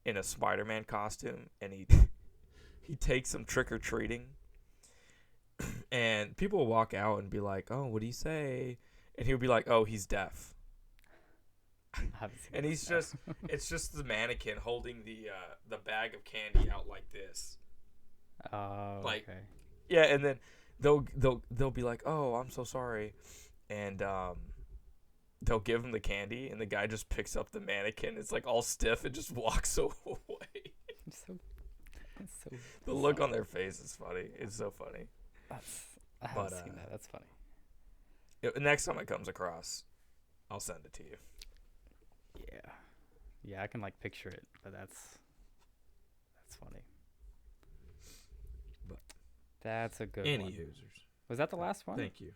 in a Spider-Man costume, and he he takes them trick-or-treating, and people will walk out and be like, "Oh, what do you say?" And he'll be like, "Oh, he's deaf." I haven't seen And that, he's no. just it's just the mannequin holding the bag of candy out like this. Oh, Like, okay. yeah, and then they'll be like, "Oh, I'm so sorry." And they'll give him the candy, and the guy just picks up the mannequin. It's like all stiff and just walks away. It's so The look on their face is funny. It's so funny. I haven't But, seen that. That's funny. Next time it comes across, I'll send it to you. Yeah. Yeah, I can like picture it, but that's funny. But That's a good any one. users. Was that the last one? Thank you.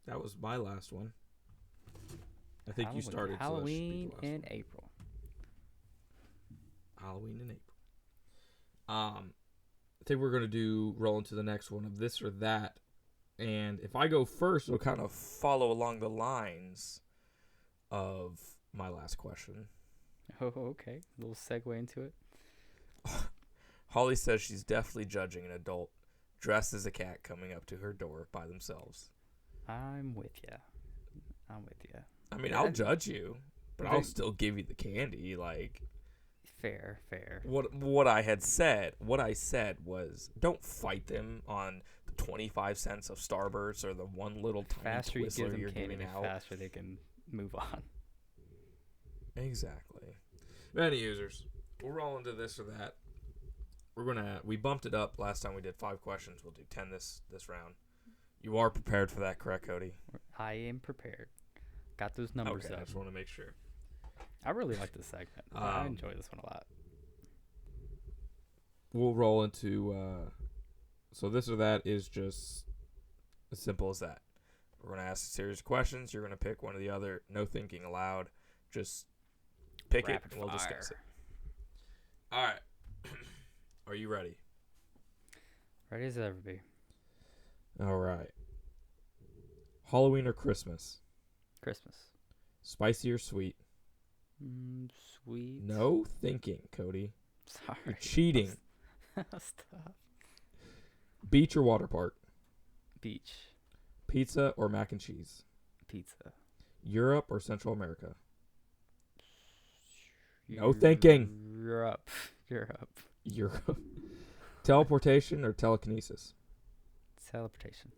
That was my last one. I think you started. Halloween so that should be the last in one. April. Halloween in April. I think we're gonna roll into the next one of this or that, and if I go first, it'll kind of follow along the lines of my last question. Oh, okay. A little segue into it. Holly says she's definitely judging an adult dressed as a cat coming up to her door by themselves. I'm with ya. I mean, Yeah, I'll judge you, but they- I'll still give you the candy. Like, Fair. what I said was, don't fight them on the 25 cents of Starburst or the one little The tiny faster you give Twizzler them you're candy, giving the out. faster they can move on. Exactly. Many users. We'll roll into this or that. We bumped it up last time we did 5 questions. We'll do 10 this round. You are prepared for that, correct, Cody? I am prepared. Got those numbers Okay, I up. just want to make sure. I really like this segment. I enjoy this one a lot. We'll roll into so this or that is just as simple as that. We're going to ask a series of questions. You're going to pick one or the other. No thinking aloud. Just pick Rapid it and we'll fire. discuss it. All right. Are you ready? Ready as ever be. All right. Halloween or Christmas? Christmas. Spicy or sweet? Sweet. No thinking, Cody. Sorry. You're cheating. Stop. Beach or water park? Beach. Pizza or mac and cheese? Pizza. Europe or Central America? No thinking. Europe. Europe. Teleportation or telekinesis? Teleportation.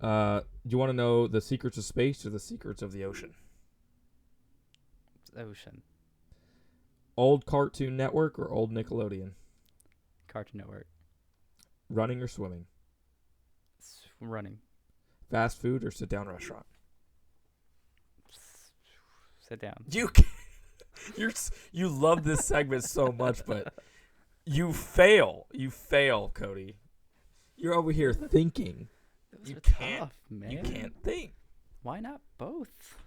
Do you want to know the secrets of space or the secrets of the ocean? Ocean. Old Cartoon Network or old Nickelodeon? Cartoon Network. Running or swimming? Running. Fast food or sit-down restaurant? Sit down. You love this segment so much, but you fail. You fail, Cody. You're over here thinking. Those You are can't- tough, man. You can't think. Why not both?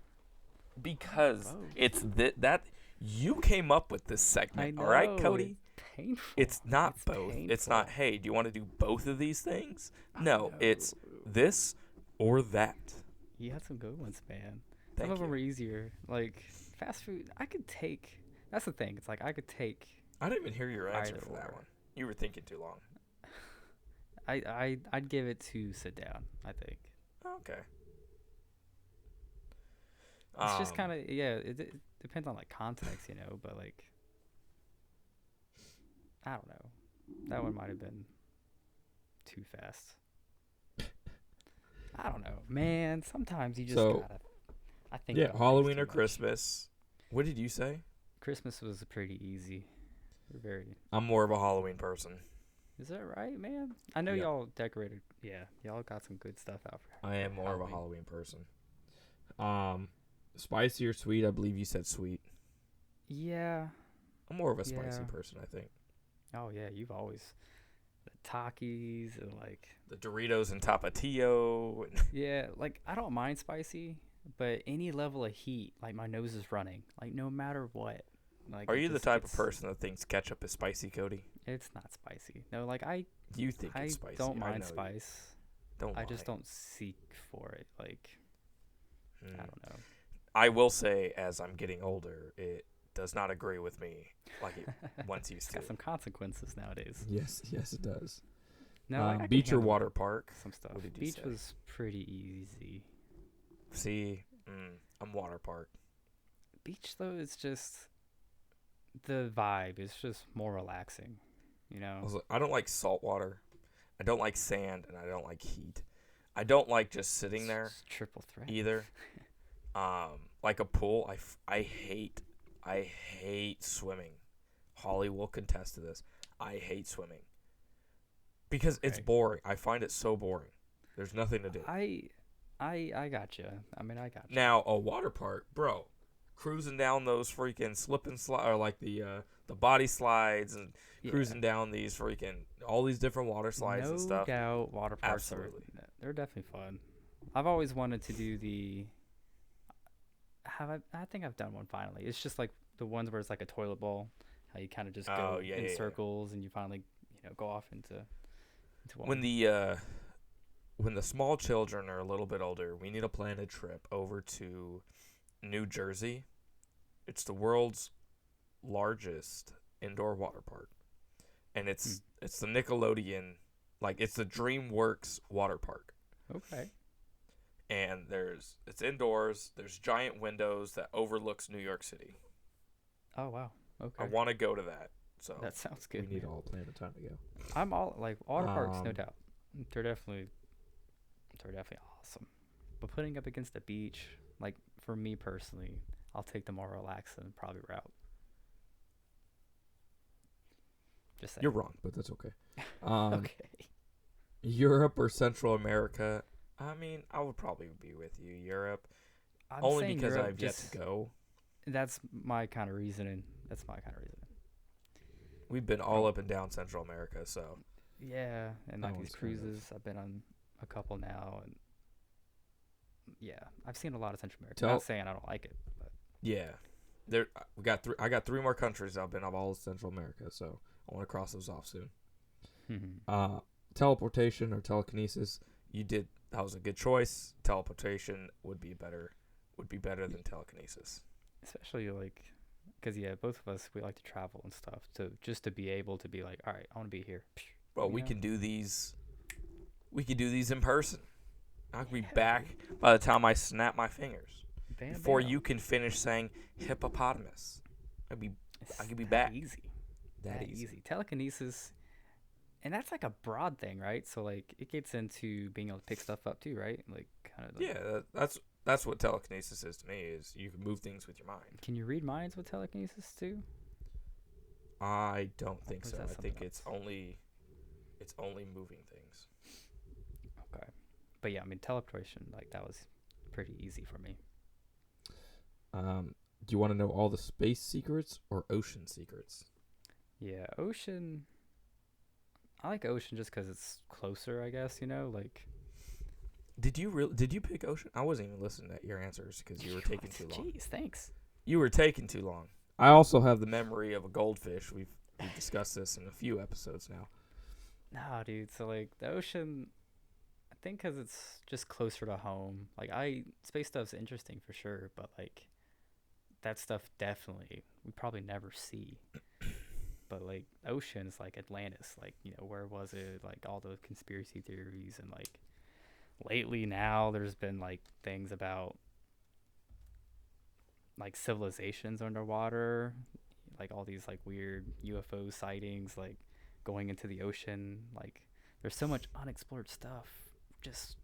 Because Both. it's that you came up with this segment, all right, Cody? It's painful. It's not It's both. It's painful. not, hey, do you want to do both of these things? No, No. it's this or that. You had some good ones, man. Thank Some of them you. were easier. Like fast food, I could take. That's the thing. It's like I could take. I didn't even hear your answer Either for that or. one. You were thinking too long. I'd give it to sit down. I think Okay. it's just kind of It depends on like context, But like, I don't know. That one might have been too fast. I don't know, man. Sometimes you just So, gotta. I think. Yeah, about things Halloween too or much. Christmas. What did you say? Christmas was pretty easy. Very. I'm more of a Halloween person. Is that right, man? I know Yeah. y'all decorated. Yeah, y'all got some good stuff out for. I am more of a Halloween. Halloween person. Spicy or sweet? I believe you said sweet. Yeah. I'm more of a spicy Yeah. person, I think. Oh yeah, you've always the Takis and like The Doritos and Tapatio. yeah, like I don't mind spicy, but any level of heat, like my nose is running, like no matter what. Like Are it you the just type of gets- person that thinks ketchup is spicy, Cody? It's not spicy. No, like I You think I it's spicy. don't I mind know you. spice. Don't I just lie. don't seek for it. Like Mm. I don't know. I will say, as I'm getting older, it does not agree with me like it once used It's to. got some consequences nowadays. Yes, it does. No, I can Beach or handle water park? some stuff. What did you Beach say? was pretty easy. See, I'm water park. Beach though, it's just the vibe. It's just more relaxing, you know. I don't like salt water. I don't like sand, and I don't like heat. I don't like just sitting there It's triple threat. either. Like a pool, I hate swimming. Holly will contest to this. I hate swimming because it's Okay. boring. I find it so boring. There's nothing to do. I got you. I mean, I got you. Now a water park, bro, cruising down those freaking slip and slide, or like the body slides, and cruising down these freaking all these different water slides and stuff. No doubt, water parks Absolutely. they're definitely fun. I've always wanted to do the. I think I've done one finally. It's just like the ones where it's like a toilet bowl. How you kind of just go Oh, yeah, in yeah, yeah. circles and you finally go off into one. When the small children are a little bit older, we need to plan a trip over to New Jersey. It's the world's largest indoor water park, and it's the Nickelodeon, like it's the DreamWorks water park. Okay. And it's indoors. There's giant windows that overlooks New York City. Oh wow. Okay. I want to go to that. So That sounds We good. need man. all plan a time to go. I'm all like water parks, no Um, doubt. They're definitely awesome. But putting up against the beach, like for me personally, I'll take the more relaxing probably route. Just saying. You're wrong, but that's okay. Okay. Europe or Central America, I mean, I would probably be with you. Europe, I'm only saying because Europe I've yet just- to go. That's my kind of reasoning. We've been all up and down Central America, so Yeah, and That like one's these kind of- cruises, I've been on a couple now, and yeah, I've seen a lot of Central America. Tell- Not saying I don't like it, but yeah. There, we got three. I got three more countries I've been of all of Central America, so I want to cross those off soon. Teleportation or telekinesis? That was a good choice. Teleportation would be better than telekinesis. especially like, because yeah, both of us we like to travel and stuff, to be able to be like, all right, I want to be here. Well, we Yeah. can do these. We could do these in person. I could be Yeah, back by the time I snap my fingers. Bam, Before bam. you can finish saying hippopotamus. I could be that back. Easy. That That easy. easy. Telekinesis, and that's like a broad thing, right? So like it gets into being able to pick stuff up too, right? Like kind of. Like, Yeah, that's what telekinesis is to me. Is you can move things with your mind. Can you read minds with telekinesis too? I don't think Or is so. that I something think it's only moving things. Okay. But yeah, I mean teleportation, like that was pretty easy for me. Do you want to know all the space secrets or ocean secrets? Yeah, ocean. I like ocean just because it's closer, I guess. Like. Did you pick ocean? I wasn't even listening to your answers because you were taking too long. Jeez, thanks. You were taking too long. I also have The memory of a goldfish. We've discussed this in a few episodes now. Nah, dude. So like the ocean, I think because it's just closer to home. Like space stuff's interesting for sure, but like that stuff definitely we probably never see. But like ocean is like Atlantis, like where was it? Like all the conspiracy theories and like lately now there's been like things about like civilizations underwater, like all these like weird UFO sightings, like going into the ocean. Like there's so much unexplored stuff just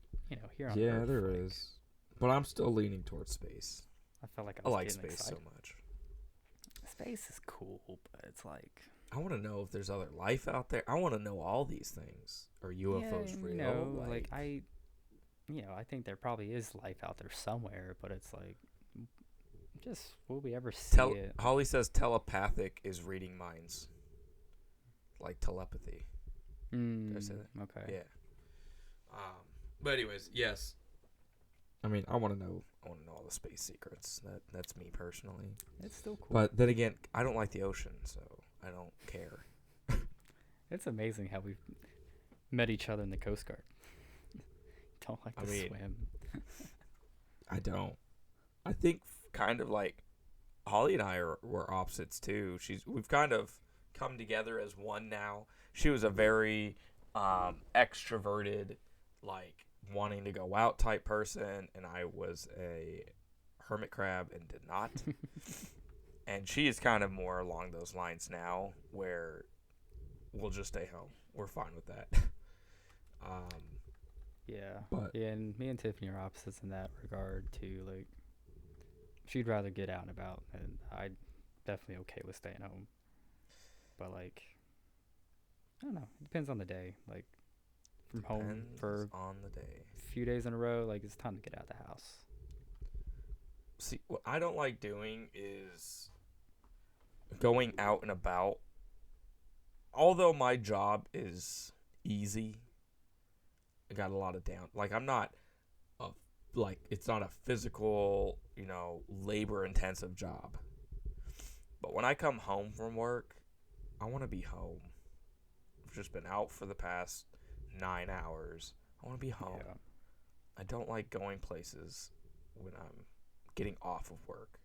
here on yeah, Earth. there like, is, but I'm still leaning towards space. I felt like I I was like getting space excited. so much. Space is cool, but it's like I want to know if there's other life out there. I want to know all these things. Are UFOs yeah, real? like I think there probably is life out there somewhere, but it's like just will we ever see it? Holly says telepathic is reading minds, like telepathy. Did I say that? Okay. Yeah. But anyways, yes. I mean, I want to know. I want to know all the space secrets. That's me personally. It's still cool. But then again, I don't like the ocean, so I don't care. It's amazing how we've met each other in the Coast Guard. Don't like to swim. I don't. I think kind of like Holly and I were opposites too. We've kind of come together as one now. She was a very extroverted, like wanting to go out type person, and I was a hermit crab and did not. And she is kind of more along those lines now, where we'll just stay home. We're fine with that. Yeah. But- Yeah, and me and Tiffany are opposites in that regard too. Like, she'd rather get out and about, and I'm definitely okay with staying home. But like, I don't know. It depends on the day. Like, from home Depends for on the day. a few days in a row, like it's time to get out of the house. See, what I don't like doing is going out and about. Although my job is easy, I got a lot of down. Like, I'm not it's not a physical, labor intensive job. But when I come home from work, I want to be home. I've just been out for the past 9 hours. I want to be home. Yeah. I don't like going places when I'm getting off of work.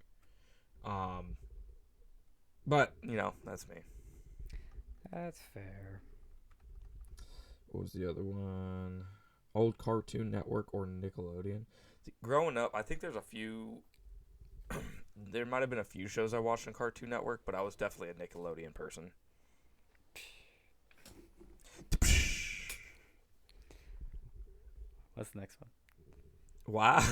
But, that's me. That's fair. What was the other one? Old Cartoon Network or Nickelodeon? Growing up, I think there's a few. There might have been a few shows I watched on Cartoon Network, but I was definitely a Nickelodeon person. What's the next one? Wow.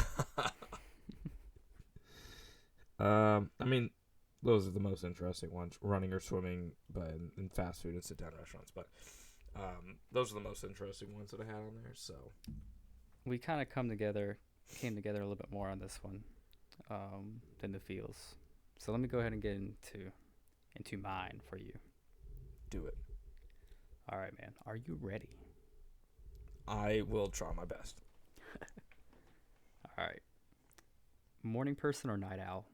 I mean, those are the most interesting ones: running or swimming, but in fast food and sit-down restaurants. But those are the most interesting ones that I had on there. So We kind of came together a little bit more on this one than the feels. So let me go ahead and get into mine for you. do it. All right, man. Are you ready? I will try my best. All right. Morning person or night owl?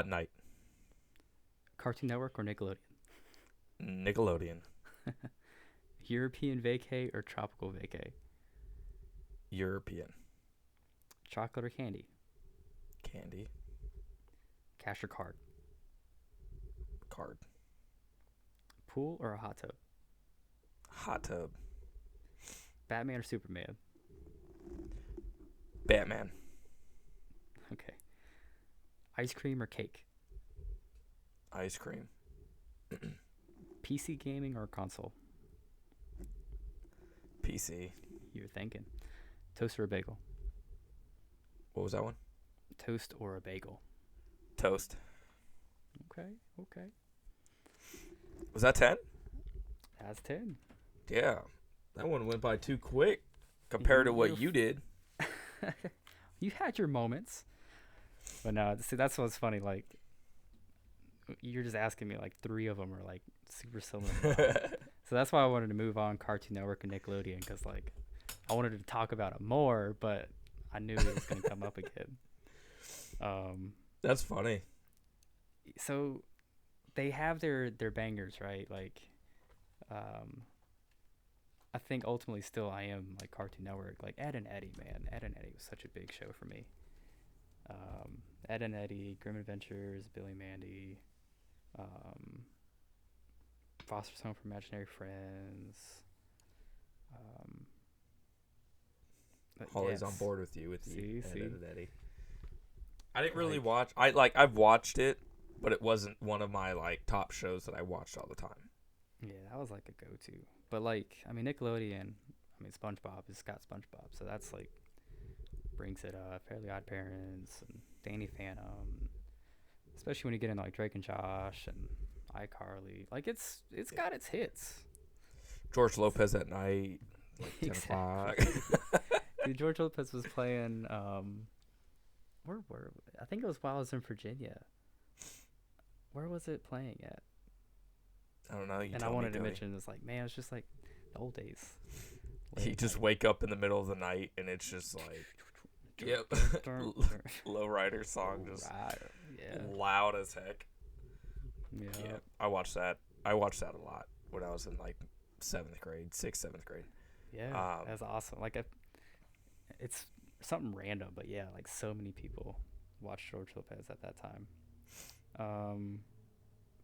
Night. Cartoon Network or Nickelodeon? Nickelodeon. European vacay or tropical vacay? European. Chocolate or candy? Candy. Cash or card? Card. Pool or a hot tub? Hot tub. Batman or Superman? Batman. Okay. Ice cream or cake? Ice cream. PC gaming or console? PC. You're thinking. Toast or a bagel? What was that one? Toast or a bagel? Toast. Okay. Was that 10? That's 10. Yeah. That one went by too quick compared to what you did. You had your moments. But no, see, that's what's funny. Like, you're just asking me, like, 3 of them are, like, super similar. So that's why I wanted to move on Cartoon Network and Nickelodeon, because, like, I wanted to talk about it more, but I knew it was going to come up again. That's funny. So they have their bangers, right? Like, I think ultimately still I am, like, Cartoon Network. Like, Ed and Eddie, man. Ed and Eddie was such a big show for me. Ed and Eddie, Grim Adventures, Billy Mandy, Foster's Home for Imaginary Friends. Holly's yes. on board with you with the See? Ed and Eddie. I didn't really watch. I've watched it, but it wasn't one of my top shows that I watched all the time. Yeah, that was like a go-to. But like, I mean, Nickelodeon. I mean, SpongeBob has got SpongeBob, so that's like brings it up. Fairly Odd Parents and Danny Phantom, especially when you get into like Drake and Josh and iCarly. Like it's got its hits. George Lopez at night, 10 o'clock. Dude, George Lopez was playing. Where were I think it was while I was in Virginia. Where was it playing at? I don't know. And I wanted to mention, it's like, man, it's just like the old days. You just wake up in the middle of the night and it's just like, yep, Lowrider song, just loud as heck. Yeah. Yeah, I watched that. I watched that a lot when I was in like 7th grade, 7th grade. Yeah, that's awesome. Like, it's something random, but yeah, like so many people watch George Lopez at that time. Um,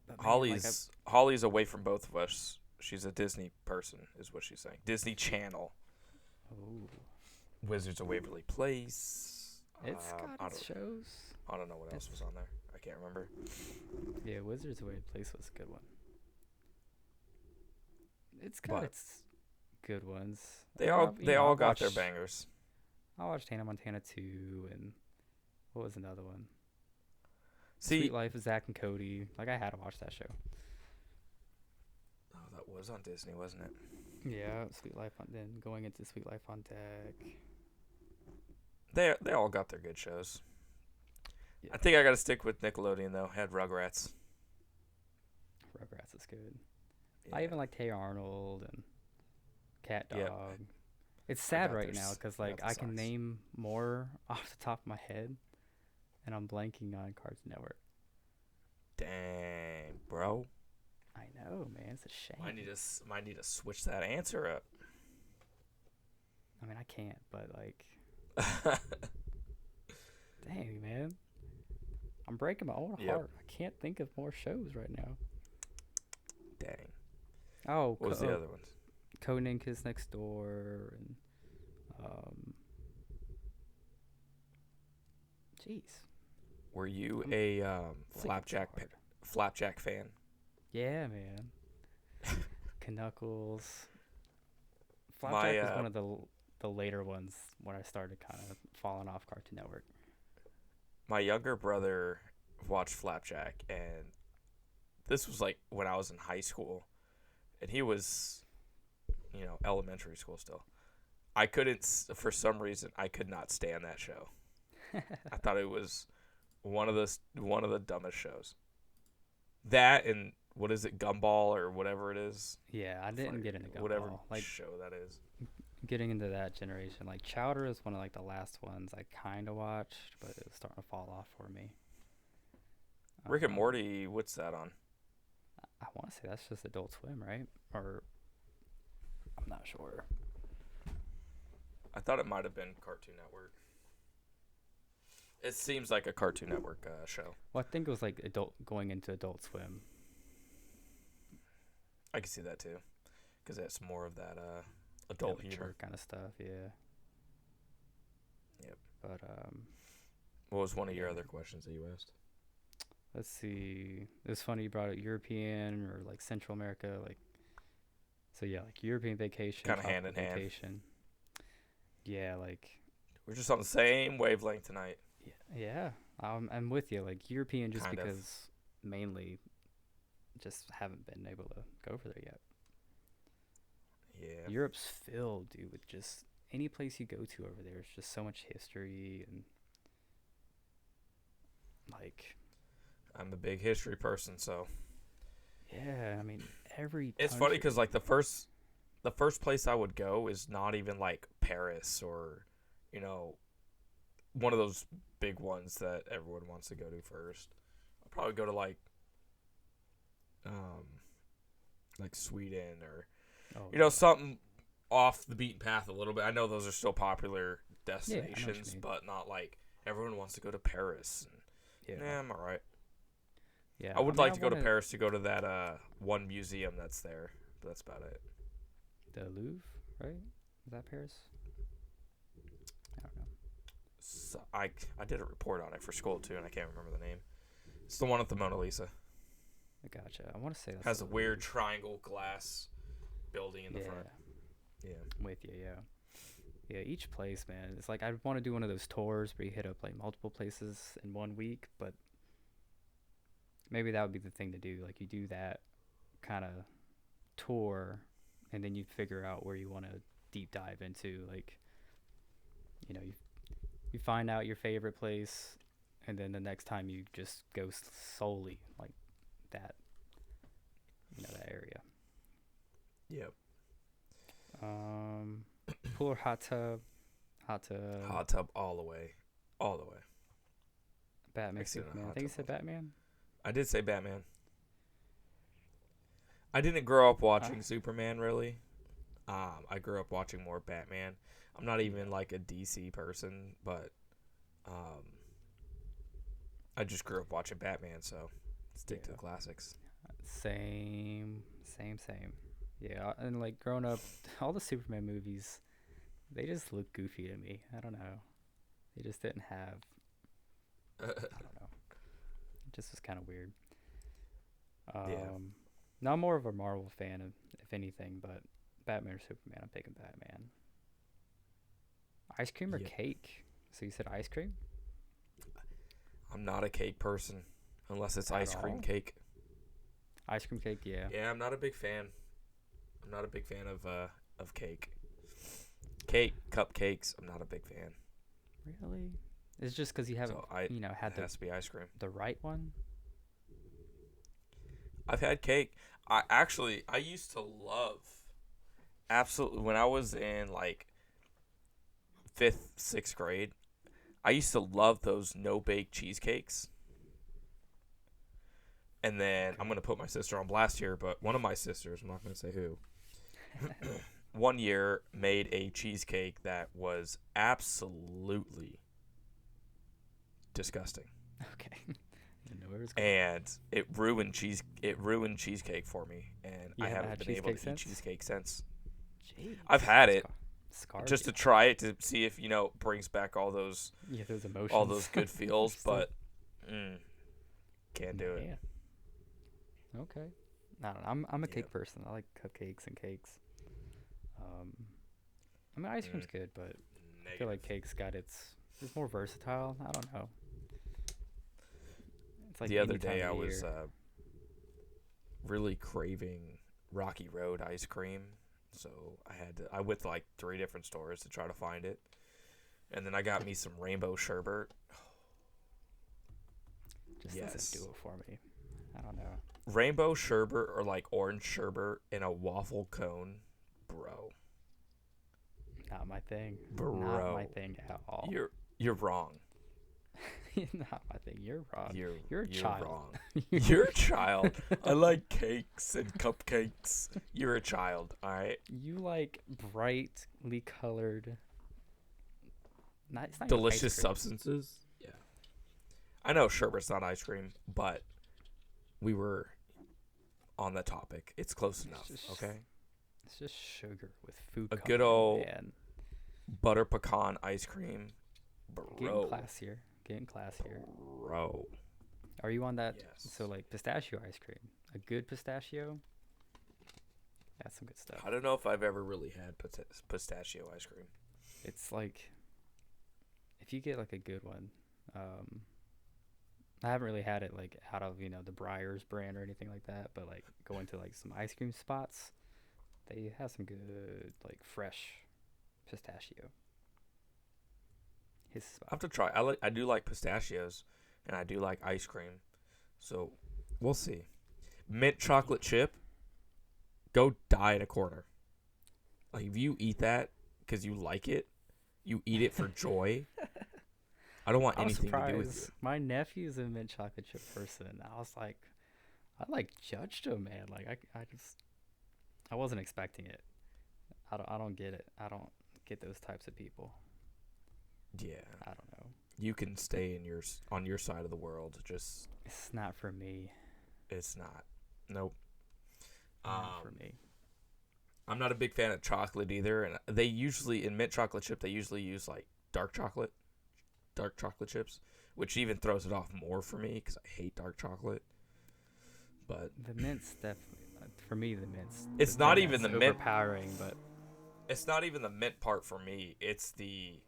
but man, Holly's away from both of us. She's a Disney person, is what she's saying. Disney Channel. oh, Wizards of Waverly Place. it's I got its don't, shows. I don't know what else was on there. I can't remember. Yeah, Wizards of Waverly Place was a good one. It's got But its good ones. they Or all I've- you they know, all I've got their watched- bangers. I watched Hannah Montana 2, and what was another one? See, Sweet Life of Zach and Cody. Like, I had to watch that show. oh, that was on Disney, wasn't it? Yeah, Sweet Life on then going into Sweet Life on Deck. They all got their good shows. Yeah. I think I got to stick with Nickelodeon though. Had Rugrats. Rugrats is good. Yeah. I even like Hey Arnold and Cat Dog. Yep. It's sad got right their now s- because I like got the I can socks. name more off the top of my head, and I'm blanking on Cartoon Network. Dang, bro. I know, man. It's a shame. Might need to switch that answer up. I mean, I can't, but like, dang, man. I'm breaking my own Yep. heart. I can't think of more shows right now. Dang. Oh, What was the other ones? Codename Kids Next Door and jeez. Were you I'm a thinking Flapjack hard. Flapjack fan? Yeah, man. Knuckles. My, Flapjack was one of the later ones when I started kind of falling off Cartoon Network. My younger brother watched Flapjack, and this was like when I was in high school, and he was, elementary school still. I couldn't, for some reason, I could not stand that show. I thought it was one of the dumbest shows. That and what is it, Gumball or whatever it is? Yeah, I didn't get into Gumball. Whatever Like show that is. getting into that generation, like Chowder is one of like the last ones I kind of watched, but it was starting to fall off for me. Rick and Um, Morty, what's that on? I want to say that's just Adult Swim, right? Or I'm not sure. I thought it might have been Cartoon Network. It seems like a Cartoon Network show. Well, I think it was like going into Adult Swim. I can see that too, because it's more of that adult humor. kind of stuff. Yeah. Yep. But What was one of your other questions that you asked? let's see. It was funny you brought up European or like Central America, like. So yeah, like European vacation. Kinda hand tropical in hand. vacation. Yeah, like. We're just on the same wavelength tonight. Yeah, I'm with you. Like European, just Kind of. because mainly, just haven't been able to go over there yet. Yeah. Europe's filled, dude, with just any place you go to over there. It's just so much history and like, I'm a big history person, so yeah. I mean, every. it's funny country- because like the first place I would go is not even like Paris or, one of those big ones that everyone wants to go to first. I'll probably go to like Sweden or Oh, something off the beaten path a little bit. I know those are still popular what you destinations, mean. but not like everyone wants to go to Paris. And, yeah. I'm all right. Yeah. I would mean, like to go to wanna- Paris to go to that one museum that's there, but that's about it. The Louvre, right? Is that Paris? I don't know. So I did a report on it for school too, and I can't remember the name. It's the one with the Mona Lisa. I gotcha. I want to say that's Has a the weird Louvre. triangle glass building in the Yeah. front. Yeah. I'm with you, yeah. Yeah, each place, man. It's like I want to do one of those tours where you hit up like multiple places in 1 week, but maybe that would be the thing to do. Like you do that kind of tour, and then you figure out where you want to deep dive into. Like, you find out your favorite place, and then the next time you just go solely like that, that area. Yep. Pool or hot tub? Hot tub. Hot tub all the way. All the way. Batman, I've seen a Superman. I hot think you tub said one. Batman. I did say Batman. I didn't grow up watching Superman really. I grew up watching more Batman. I'm not even like a DC person, but I just grew up watching Batman, so stick to Yeah. the classics. Same. Yeah, and like growing up, all the Superman movies, they just look goofy to me. I don't know. They just didn't have. I don't know. It just was kind of weird. Yeah. Now I'm more of a Marvel fan, if anything, but Batman or Superman, I'm picking Batman. Ice cream or Yep. cake? So you said ice cream? I'm not a cake person unless it's At ice cream all? cake. Ice cream cake, yeah. Yeah, I'm not a big fan. I'm not a big fan of cake. Cake, cupcakes, I'm not a big fan. Really? It's just because you haven't, So I had it has to be ice cream. the right one? I've had cake. I used to love absolutely when I was in like 5th, 6th grade. I used to love those no bake cheesecakes. And then I'm gonna put my sister on blast here, but one of my sisters, I'm not gonna say who, one year made a cheesecake that was absolutely disgusting. Okay. Didn't know where it was going. And it ruined cheesecake for me, and You I haven't haven't had been able to cheesecake eat since? cheesecake since. Jeez. I've had it Scarred just to you. try it to see if brings back all those Those emotions. good feels, Still- but can't do it. Man. Okay. I don't know. I'm a cake Yep. person. I like cupcakes and cakes. I mean, ice cream's good, but I feel like cake's got it's more versatile. I don't know. It's like the other any time day of I the was year. really craving Rocky Road ice cream, so I went to like 3 different stores to try to find it, and then I got me some rainbow sherbet. Just yes. doesn't do it for me. I don't know. Rainbow sherbet or like orange sherbet in a waffle cone, bro. Not my thing. Not Bro. my thing at all. You're wrong. Not my thing. You're wrong. You're a child. wrong. You're a child. I like cakes and cupcakes. You're a child, all right? You like brightly colored. It's not even Delicious ice cream. substances. Yeah. I know sherbet's not ice cream, but we were on the topic. It's close enough, just- okay? It's just sugar with food. A good coloring, old man. Butter pecan ice cream. Bro. Getting classier. Bro. Are you on that? Yes. So like pistachio ice cream, a good pistachio. That's some good stuff. I don't know if I've ever really had pistachio ice cream. It's like if you get like a good one. I haven't really had it like out of the Breyers brand or anything like that, but like going to like some ice cream spots, they have some good like fresh pistachio. His I spot. have to try. I do like pistachios, and I do like ice cream. So, we'll see. Mint chocolate chip. Go die in a corner. Like if you eat that because you like it, you eat it for joy. I don't want I was anything to do with surprised. you. My nephew's a mint chocolate chip person. I was like, I like judged him, man. Like I wasn't expecting it. I don't get it. I don't get those types of people. Yeah, I don't know. you can stay on your side of the world. Just It's not for me. it's not. Nope. Not for me. I'm not a big fan of chocolate either, and they usually in mint chocolate chip they usually use like dark chocolate chips, which even throws it off more for me because I hate dark chocolate. But The mint's definitely for me. The mint's. It's the not thing even that's the mint- overpowering, but it's not even the mint part for me. It's the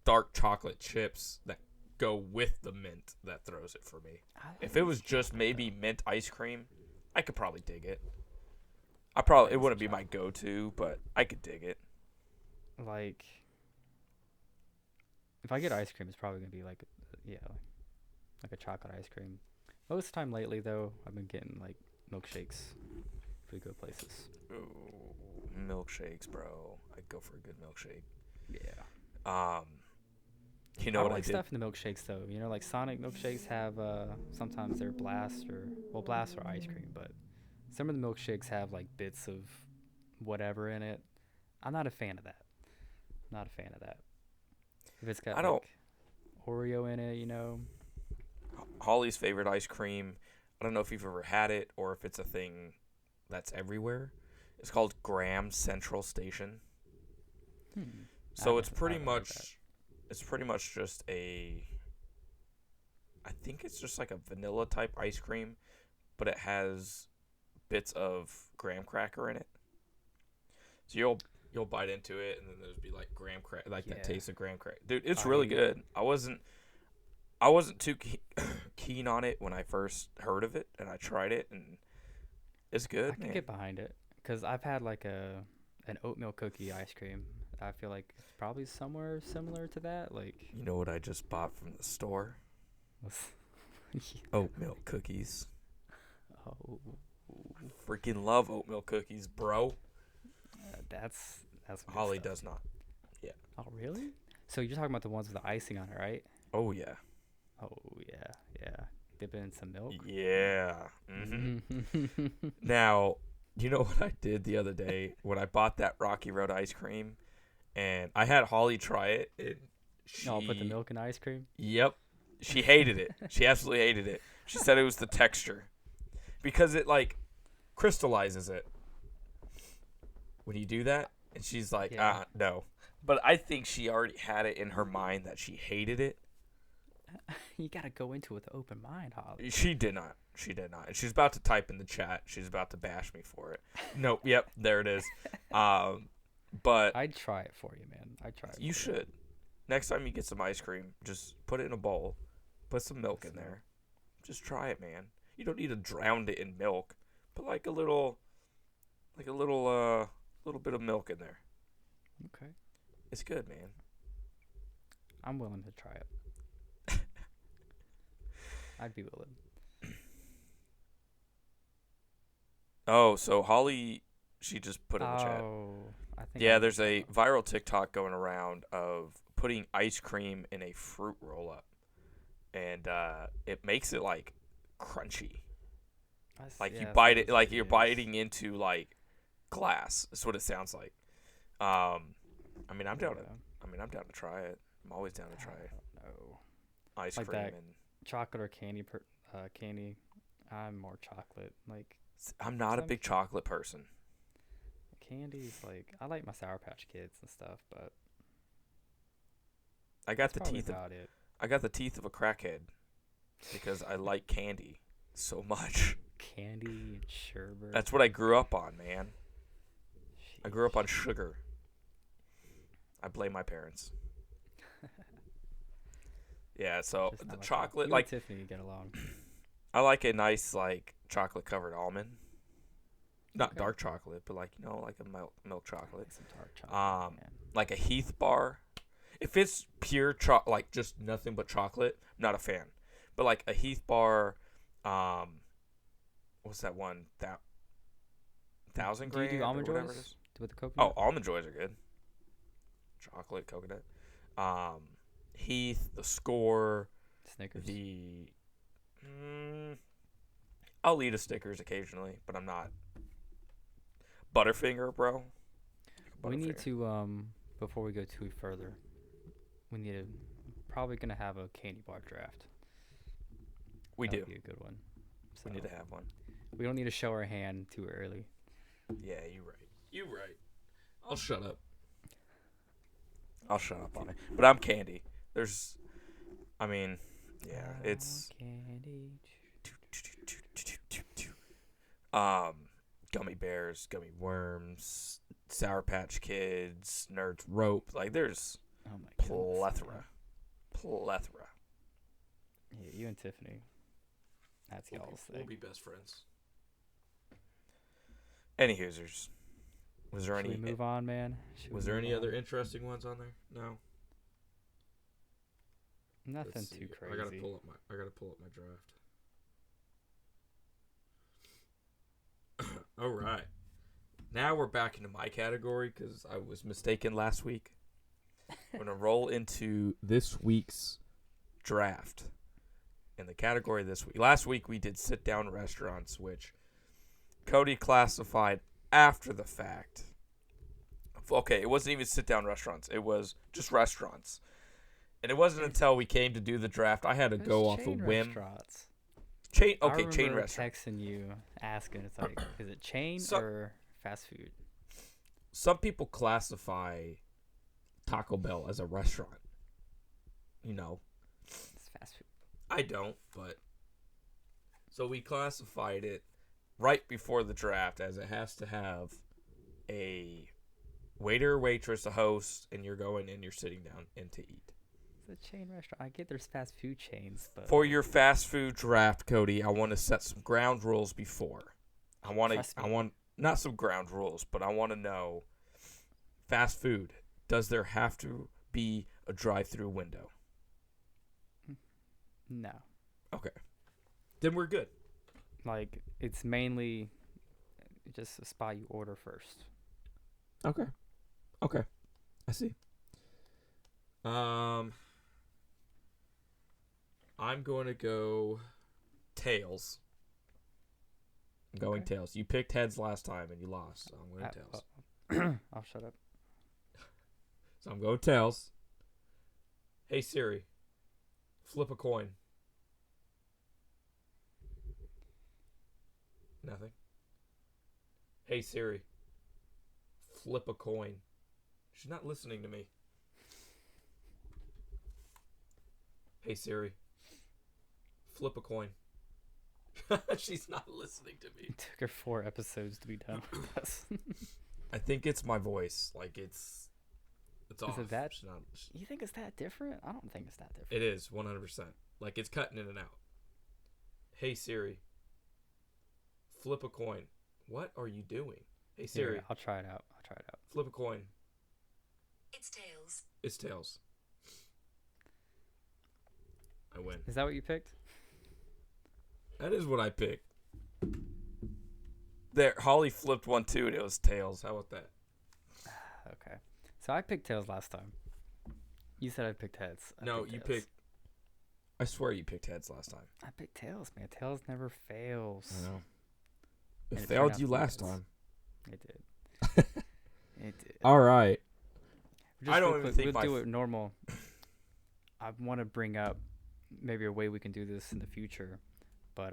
dark chocolate chips that go with the mint that throws it for me. If it was just maybe mint ice cream, I could probably dig it. It wouldn't be my go-to, but I could dig it. like, if I get ice cream, it's probably gonna be like like a chocolate ice cream. Most of the time lately, though, I've been getting like milkshakes if we go places. Ooh, milkshakes, bro. I'd go for a good milkshake. Yeah. You know I what don't I like did? stuff in the milkshakes though. Like Sonic milkshakes have sometimes they're blast or ice cream, but some of the milkshakes have like bits of whatever in it. I'm not a fan of that. Not a fan of that. If it's got I don't- like Oreo in it, Holly's favorite ice cream. I don't know if you've ever had it or if it's a thing that's everywhere. It's called Graham Central Station. So it's pretty much just I think it's just like a vanilla type ice cream, but it has bits of graham cracker in it. So you'll bite into it, and then there's be like graham cracker, like that taste of graham cracker. Dude, it's really good. I wasn't too keen on it when I first heard of it, and I tried it, and it's good. I can get behind it because I've had like an oatmeal cookie ice cream. I feel like it's probably somewhere similar to that. Like, You know what I just bought from the store? Oatmeal cookies. Oh, Freaking love oatmeal cookies, bro. that's good Holly stuff. does not. Oh, really? So you're talking about the ones with the icing on it, right? Oh yeah. Oh yeah. Dip it in some milk. Yeah. Now, you know what I did the other day when I bought that Rocky Road ice cream, and I had Holly try it. And I'll put the milk in ice cream. Yep. She hated it. She absolutely hated it. She said it was the texture because it like crystallizes it when you do that, and she's like, no. But I think she already had it in her mind that she hated it. You gotta go into it with an open mind, Holly. She did not. And she's about to type in the chat. She's about to bash me for it. Nope. Yep. There it is. But I'd try it for you, man. I'd try it. you for should. Next time you get some ice cream, just put it in a bowl. Put some milk in there. Just try it, man. You don't need to drown it in milk. Put like a little bit of milk in there. Okay. It's good, man. I'm willing to try it. I'd be willing. Oh, so Holly, she just put in the chat. I think. Yeah, there's a viral TikTok going around of putting ice cream in a fruit roll up, and it makes it like crunchy. Like you bite it, like you're biting into like glass. That's what it sounds like. I mean, I'm down to try it. I'm always down to try it. No. Ice Like cream that. and Chocolate or candy? Candy. I'm more chocolate. Like I'm not a big chocolate person. candy's like I like my Sour Patch Kids and stuff, but I got that's the probably teeth. about it. I got the teeth of a crackhead because I like candy so much. Candy and sherbet. That's what I grew up on, man. I grew up on sugar. I blame my parents. Yeah, so Just the not my chocolate, You like and Tiffany get along. I like a nice like chocolate covered almond. Not Okay. dark chocolate, but like like a milk chocolate. Like some dark chocolate. Man. Like a Heath bar. If it's pure like just nothing but chocolate, I'm not a fan. But like a Heath bar, what's that one? That 1,000 Do you grand do almond or whatever it joys? is. With the coconut? Oh, almond joys are good. Chocolate, coconut. Heath, the Score, Snickers. I'll eat a Snickers occasionally, but I'm not. Butterfinger, bro. We need Butterfinger. to before we go too further. We need to probably gonna have a candy bar draft. We That do. would be a good one. So We need to have one. we don't need to show our hand too early. Yeah, you're right. You're right. I'll shut up. I'll shut up on it. But I'm candy. It's candy. gummy bears, gummy worms, Sour Patch Kids, Nerds Rope. Like there's Oh my goodness. plethora. Yeah, you and Tiffany. That's y'all's thing. be best friends. Any hoosers. Was there Should any we move on, man? Should was we there move any on? other interesting ones on there? No. Nothing Let's too see. crazy. I gotta pull up my draft. All right. Now we're back into my category because I was mistaken last week. I'm gonna roll into this week's draft. In the category this week. Last week we did sit down restaurants, which Cody classified after the fact. Okay, it wasn't even sit down restaurants. It was just restaurants. And it wasn't until we came to do the draft, I had to There's go off a chain whim. restaurants. Chain I okay, chain remember restaurant. texting you, asking, it's like, is it chain So- or fast food? Some people classify Taco Bell as a restaurant. You know, It's fast food. I don't, but so we classified it right before the draft as it has to have a waiter, waitress, a host, and you're going and you're sitting down and to eat. It's a chain restaurant. I get there's fast food chains, but For your fast food draft, Cody, I want to set some ground rules before. Trust me. I want not some ground rules, but I want to know fast food. Does there have to be a drive-through window? no. Okay. Then we're good. Like, it's mainly just a spot you order first. Okay. Okay. I see. I'm going to go tails. I'm going Okay. tails. You picked heads last time and you lost, so I'm going tails. I'll shut up. So I'm going tails. Hey Siri, flip a coin. Nothing. Hey Siri, flip a coin. She's not listening to me. Hey Siri, flip a coin. She's not listening to me. It took her 4 episodes to be done with us. I think it's my voice. Like it's off. it that- She's not- You think it's that different? I don't think it's that different. It is 100%. Like it's cutting in and out. Hey Siri, flip a coin. What are you doing? Hey Siri, Here, I'll try it out. flip a coin. It's tails. It's tails. I win. Is that what you picked? That is what I picked. There, Holly flipped one too, and it was tails. How about that? Okay. So I picked tails last time. You said I picked heads. No, you tails. picked. I swear you picked heads last time. I picked tails, man. Tails never fails. I know. And It it failed turned you out to be last heads. time. It did. It did. All right. Just I don't real even quick, think we'll my do f- it normal. I want to bring up maybe a way we can do this in the future, but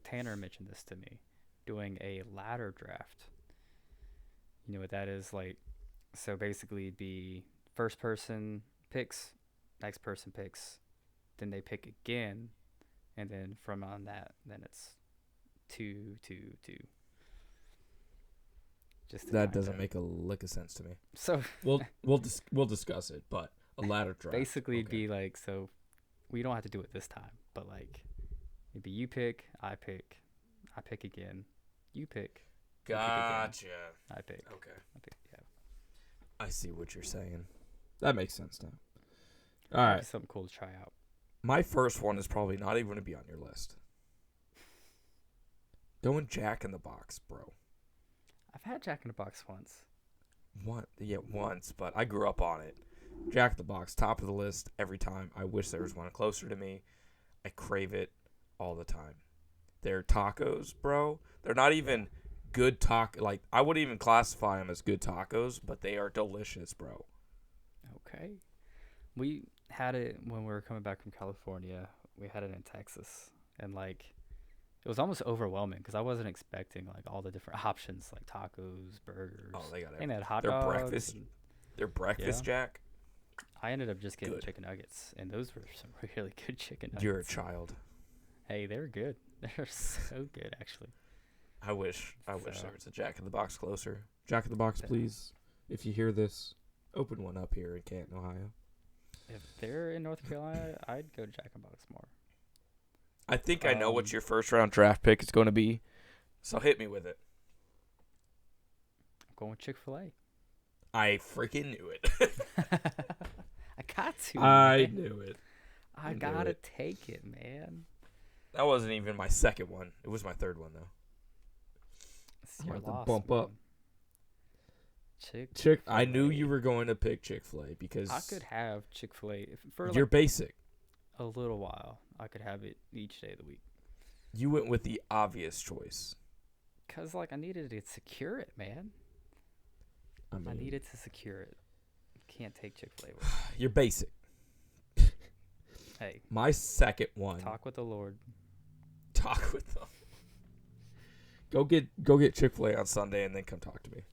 Tanner mentioned this to me, doing a ladder draft. You know what that is? Like, so basically it'd be first person picks, next person picks, then they pick again, and then from on that, then it's 2, 2, 2. Just to That kind doesn't of- make a lick of sense to me. So We'll discuss it, but a ladder draft. basically, it'd okay. be like, so we don't have to do it this time, but like, it'd be you pick, I pick again, you pick, Gotcha. I pick, Okay. I pick. Yeah, I see what you're saying. That makes sense now. All Might be right. something cool to try out. My first one is probably not even going to be on your list. Going Jack in the Box, bro. I've had Jack in the Box once. Once, but I grew up on it. Jack in the Box, top of the list every time. I wish there was one closer to me. I crave it all the time. Their tacos, bro. They're not even good like I wouldn't even classify them as good tacos, but they are delicious, bro. Okay, we had it when we were coming back from California. We had it in Texas, and like, it was almost overwhelming because I wasn't expecting like all the different options, like tacos, burgers. Oh, they got and they had hot their dogs. breakfast. and Their breakfast Jack. I ended up just getting Good. chicken nuggets, and those were some really good chicken nuggets. You're a child. Hey, they're good. They're so good, actually. I wish So- there was a Jack in the Box closer. Jack in the Box, Yeah. please. If you hear this, open one up here in Canton, Ohio. If they're in North Carolina, I'd go to Jack in the Box more. I think I know what Um, your first round draft pick is going to be. So hit me with it. I'm going with Chick-fil-A. I freaking knew it. I got to. I man. knew it. I knew gotta it. take it, man. That wasn't even my second one. It was my third one though. It's I'm your about to loss, bump up. man. I knew you were going to pick Chick-fil-A because I could have Chick-fil-A for you're like basic. a little while. I could have it each day of the week. You went with the obvious choice. Cause like I needed to secure it, man. I mean, needed to secure it. Can't take Chick-fil-A. You're basic. Hey, My second one. talk with the Lord. Talk with them. Go get Chick-fil-A on Sunday and then come talk to me.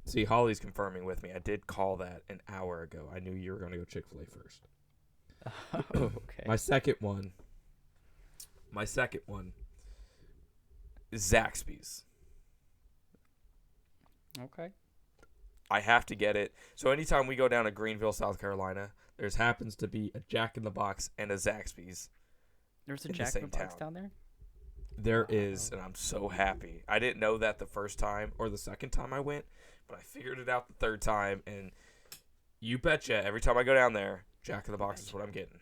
See, Holly's confirming with me. I did call that an hour ago. I knew you were going to go Chick-fil-A first. Oh, okay. My second one is Zaxby's. Okay. I have to get it. So anytime we go down to Greenville, South Carolina, there's happens to be a Jack in the Box and a Zaxby's. There's a in the Jack in the same Box town. down there? There is, and I'm so happy. I didn't know that the first time or the second time I went, but I figured it out the third time, and you betcha, every time I go down there, Jack in the Box is what I'm getting.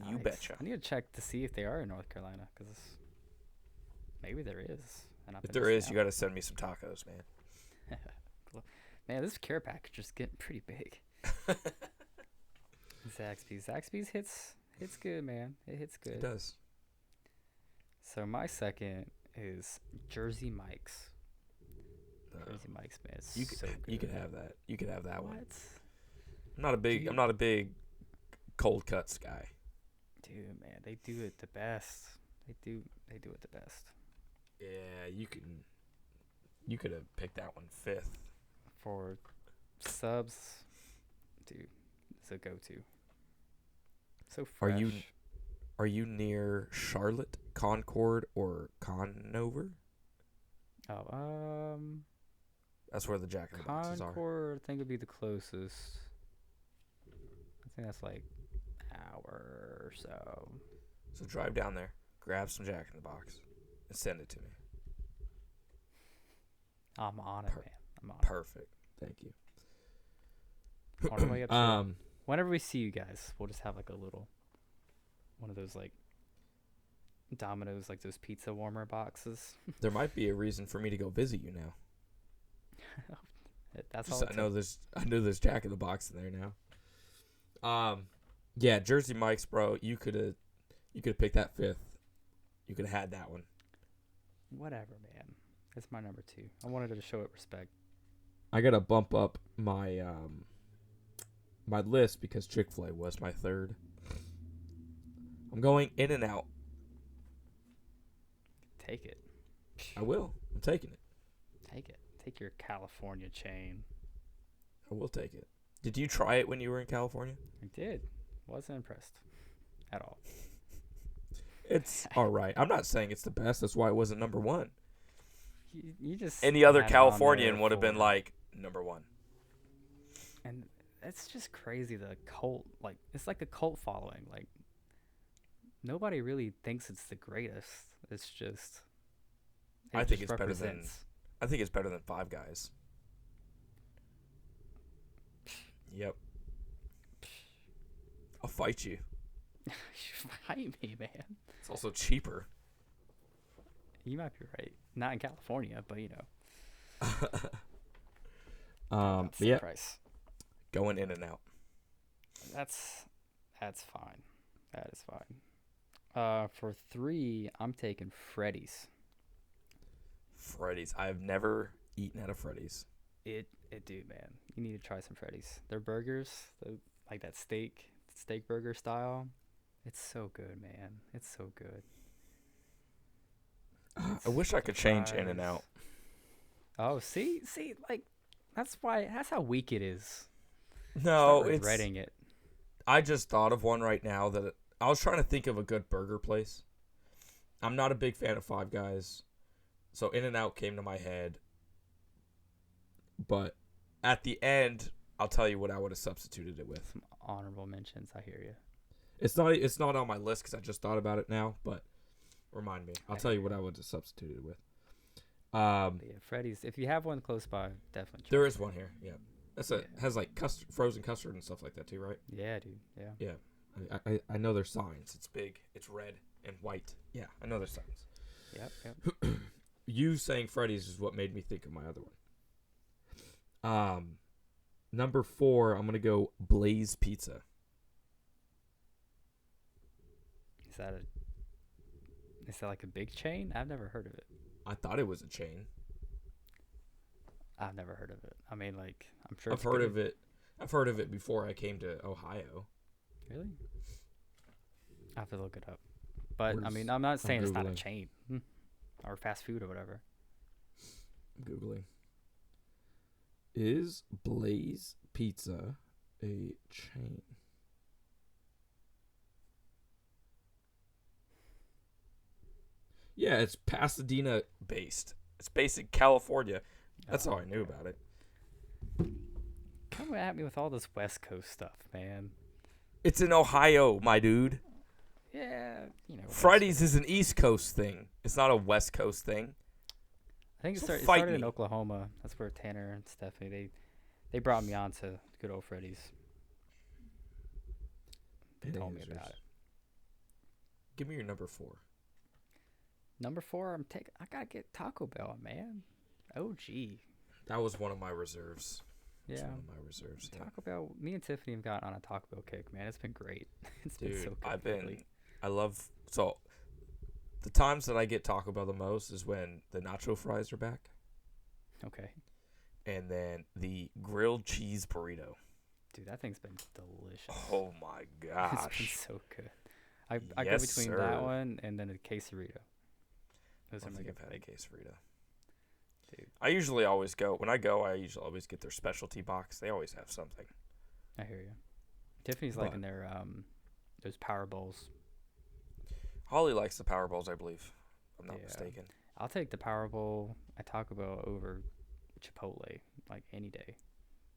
You Nice. betcha. I need to check to see if they are in North Carolina, because maybe there is. And I've If been there is, missing you out. got to send me some tacos, man. Cool. Man, this care package is getting pretty big. Zaxby's hits good, man. It hits good. It does. So my second is Jersey Mike's. Uh, Jersey Mike's, man. It's you could so good. you could have that. You could have that What? one. I'm not a big cold cuts guy. Dude, man, they do it the best. They do it the best. Yeah, you could have picked that one fifth. For subs, dude, it's a go-to. So Are fresh. you near Charlotte, Concord, or Conover? Oh, That's where the Jack in the Boxes are. Concord, I think would be the closest. I think that's like an hour or so. So drive down there, grab some Jack in the Box, and send it to me. I'm on it, Per- man. I'm on it. Perfect. Thank you. On our way up to Um, whenever we see you guys, we'll just have like a little one of those like Domino's, like those pizza warmer boxes. There might be a reason for me to go visit you now. That's Just, all. I know there's Jack in the Box in there now. Yeah, Jersey Mike's, bro. You could have picked that fifth. You could have had that one. Whatever, man. It's my number 2. I wanted to show it respect. I gotta bump up my my list because Chick-fil-A was my third. I'm going In-N-Out. Take it. I will. I'm taking it. Take it. Take your California chain. I will take it. Did you try it when you were in California? I did. Wasn't impressed at all. It's all right. I'm not saying it's the best. That's why it wasn't number one. You just Any other had it on Californian there would have been for- like number one. And it's just crazy, the cult, like it's like a cult following. Like nobody really thinks it's the greatest. It's just I think it's better than- represents. I think it's better than Five Guys. Yep. I'll fight you. You fight me, man. It's also cheaper. You might be right. Not in California, but you know. That's But the yeah, price. Going In-N-Out. That's fine. That is fine. For 3, I'm taking Freddy's. Freddy's. I've never eaten at a Freddy's. It dude, man. You need to try some Freddy's. Their burgers, like that steak burger style. It's so good, man. It's so good. I wish I could change fries. In-N-Out. Oh, see, like that's how weak it is. No, Start it's. regretting it. I just thought of one right now that I was trying to think of a good burger place. I'm not a big fan of Five Guys, so In-N-Out came to my head. But at the end, I'll tell you what I would have substituted it with. Some honorable mentions. I hear you. It's not on my list because I just thought about it now. But remind me. I'll tell you what I would have substituted it with. But yeah, Freddy's. If you have one close by, definitely. Try There it. is one here. Yeah, that's Yeah. has like frozen custard and stuff like that too, right? Yeah, dude. Yeah. Yeah, I know there's signs. It's big. It's red and white. Yeah, I know there's signs. Yep. You saying Freddy's is what made me think of my other one. Number 4, I'm gonna go Blaze Pizza. Is that like a big chain? I've never heard of it. I thought it was a chain. I've never heard of it. I mean, like, I'm sure I've it's heard good. of it. I've heard of it before I came to Ohio. Really? I have to look it up. But I Where's- mean, I'm not saying it's not a Googling. chain or fast food or whatever. I'm Googling. Is Blaze Pizza a chain? Yeah, it's Pasadena based. It's based in California. That's Oh, how I knew okay. about it. Come at me with all this West Coast stuff, man. It's in Ohio, my dude. Yeah, you know. West Fridays Coast. is an East Coast thing. It's not a West Coast thing. I think so it fight started in me. Oklahoma. That's where Tanner and Stephanie they brought me on to good old Freddy's. They told me about it. Give me your number 4. Number 4, I gotta get Taco Bell, man. OG. That was one of my reserves. It's Yeah. one of my reserves. Yeah. Taco Bell. Me and Tiffany have gotten on a Taco Bell kick, man. It's been great. It's been Dude, so good. I've been. lately. I love. So, the times that I get Taco Bell the most is when the nacho fries are back, Okay, and then the grilled cheese burrito. dude, that thing's been delicious. Oh my It's been gosh! so good. I go Yes, between sir. that one and then a quesarito. I Those are don't my think good I've had a food. quesarito. Dude, I usually always go when I go. I usually always get their specialty box. They always have something. I hear you. Tiffany's But- liking their those power bowls. Holly likes the Power Bowls, I believe. If I'm not Yeah. mistaken. I'll take the power bowl at Taco Bell over Chipotle like any day.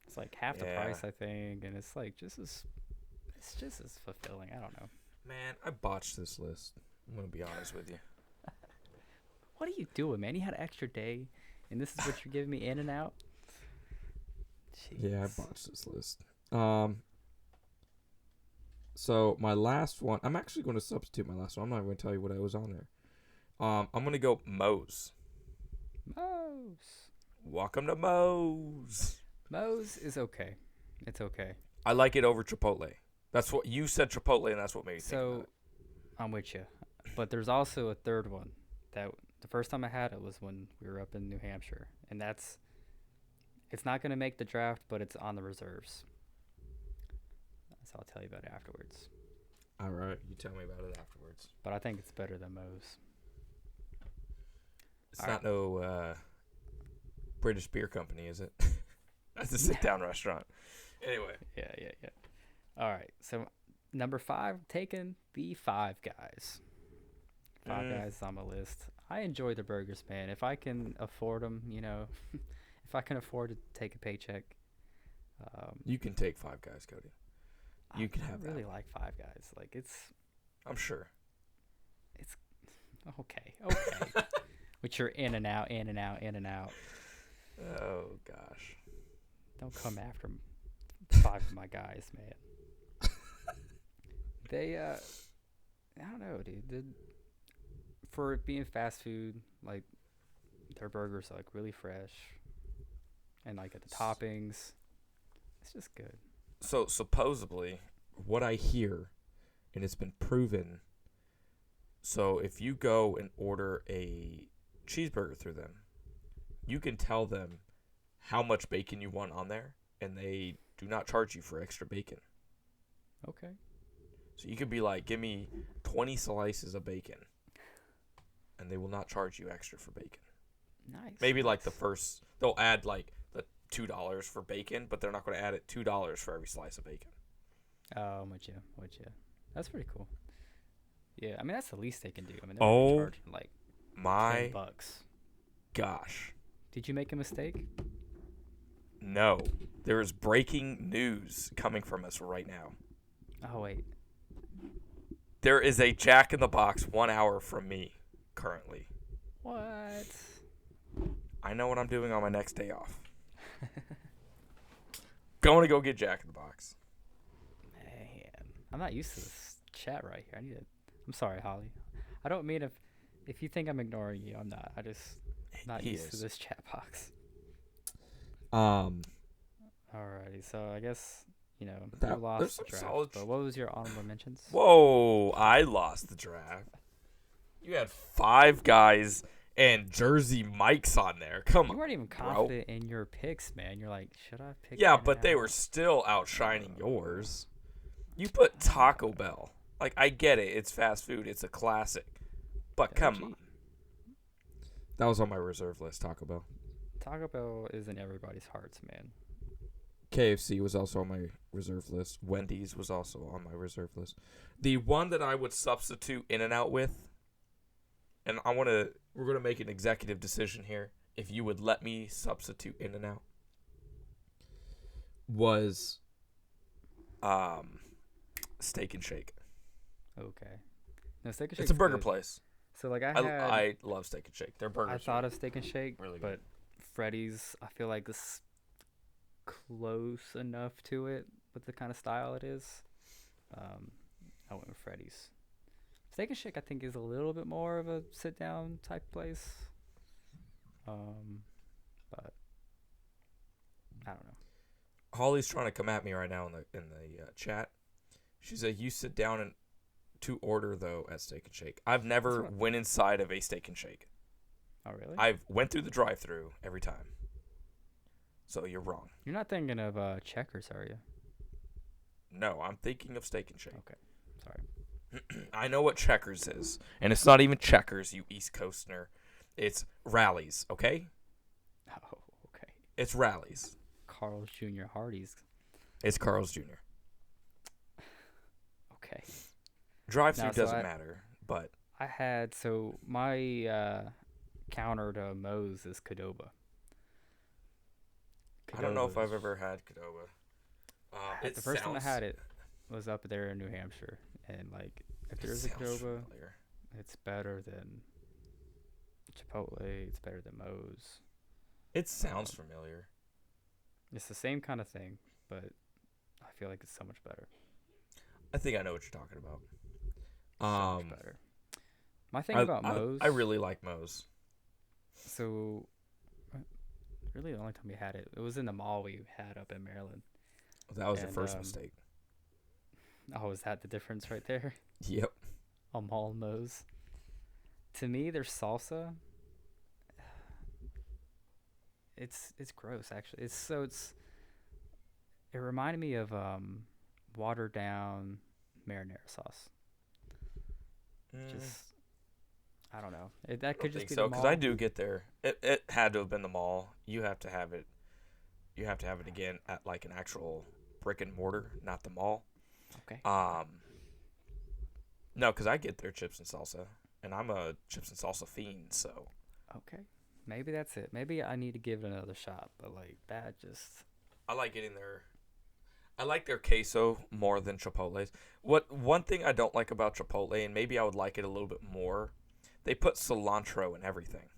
It's like half the Yeah. price, I think, and it's like it's just as fulfilling. I don't know. Man, I botched this list. I'm gonna be honest with you. What are you doing, man? You had an extra day, and this is what you're giving me in and out. Yeah, I Jeez. botched this list. So my last one, I'm actually going to substitute my last one. I'm not going to tell you what I was on there. I'm going to go Moe's. Moe's. Welcome to Moe's. Moe's is okay. It's okay. I like it over Chipotle. That's what you said, Chipotle, and that's what made me think So, about it. I'm with you. But there's also a third one that the first time I had it was when we were up in New Hampshire, and it's not gonna make the draft, but it's on the reserves. So I'll tell you about it afterwards. All right, you tell me about it afterwards. But I think it's better than Moe's. It's All not no British beer company, is it? That's a sit-down restaurant. Anyway, Yeah. All right. So number 5, taking the Five Guys. Five Guys is on my list. I enjoy the burgers, man. If I can afford them, if I can afford to take a paycheck. you can take Five Guys, Cody. You can have I that really one. like Five Guys. Like it's I'm sure. okay. Which you're in and out. Oh gosh. Don't come after 5 of my guys, man. They I don't know, dude. For it being fast food, like their burgers are like really fresh, and like at the toppings, it's just good. So supposedly, what I hear, and it's been proven. So if you go and order a cheeseburger through them, you can tell them how much bacon you want on there, and they do not charge you for extra bacon. Okay. So you could be like, give me 20 slices of bacon, and they will not charge you extra for bacon. Nice. Maybe like the first, they'll add like the $2 for bacon, but they're not going to add it $2 for every slice of bacon. Oh, I'm with you. That's pretty cool. Yeah, I mean that's the least they can do. I mean they're Oh charging like My $10. gosh. Did you make a mistake? No. There is breaking news coming from us right now. Oh wait. There is a Jack in the Box 1 hour from me currently. What? I know what I'm doing on my next day off. Going to go get Jack in the Box. Man, I'm not used to this chat right here. I'm sorry, Holly. I don't mean if you think I'm ignoring you, I'm not. I'm not He used to is. this chat box. Um, Alrighty, so I guess you That- lost there's the some draft. solid But what was your honorable mentions? Whoa, I lost the draft. You had Five Guys and Jersey Mike's on there. Come You on. weren't even bro. confident in your picks, man. You're like, should I pick? Yeah, but they In-N-Out? were still outshining yours. You put Taco Bell. Like, I get it. It's fast food. It's a classic. But come OG. on. That was on my reserve list, Taco Bell. Taco Bell is in everybody's hearts, man. KFC was also on my reserve list. Wendy's was also on my reserve list. The one that I would substitute In-N-Out with, and we're going to make an executive decision here, if you would let me substitute In-N-Out, was Steak and Shake. Okay. No, Steak and Shake. It's a burger place. So like I love Steak and Shake. Their burgers. I thought of Steak and Shake, really good. but Freddy's, I feel like this close enough to it with the kind of style it is. I went with Freddy's. Steak and Shake, I think, is a little bit more of a sit-down type place. But I don't know. Holly's trying to come at me right now in the chat. She's like, you sit down and to order though at Steak and Shake. I've never what- went inside of a Steak and Shake. Oh, really? I've went through the drive-through every time. So you're wrong. You're not thinking of Checkers, are you? No, I'm thinking of Steak and Shake. Okay. Sorry. I know what Checkers is, and it's not even Checkers, you East Coaster. It's Rallies, okay? Oh, okay. It's Rallies. Carl's Jr. Hardee's. It's Carl's Jr. Okay. Drive-through Now, so doesn't I- matter, but I had, so my counter to Moe's is Qdoba. I don't know if I've Qdoba's- ever had Qdoba. The first time I had it was up there in New Hampshire, and like if there's a Qdoba, it's better than Chipotle. It's better than Moe's. It sounds familiar. It's the same kind of thing, but I feel like it's so much better. I think I know what you're talking about. So much better. My thing about Moe's, I really like Moe's. so really the only time we had it, it was in the mall we had up in Maryland. That was the And, first mistake. Oh, is that the difference right there? Yep. A mall Moe's. To me, their salsa. It's gross actually. It reminded me of watered down marinara sauce. Just I don't know. That could just be so the because mall. I do get there. It had to have been the mall. You have to have it. You have to have it again at like an actual brick and mortar, not the mall. Okay. No, because I get their chips and salsa, and I'm a chips and salsa fiend. So Okay. Maybe that's it. Maybe I need to give it another shot. But like that just I like getting their. I like their queso more than Chipotle's. One thing I don't like about Chipotle, and maybe I would like it a little bit more, they put cilantro in everything.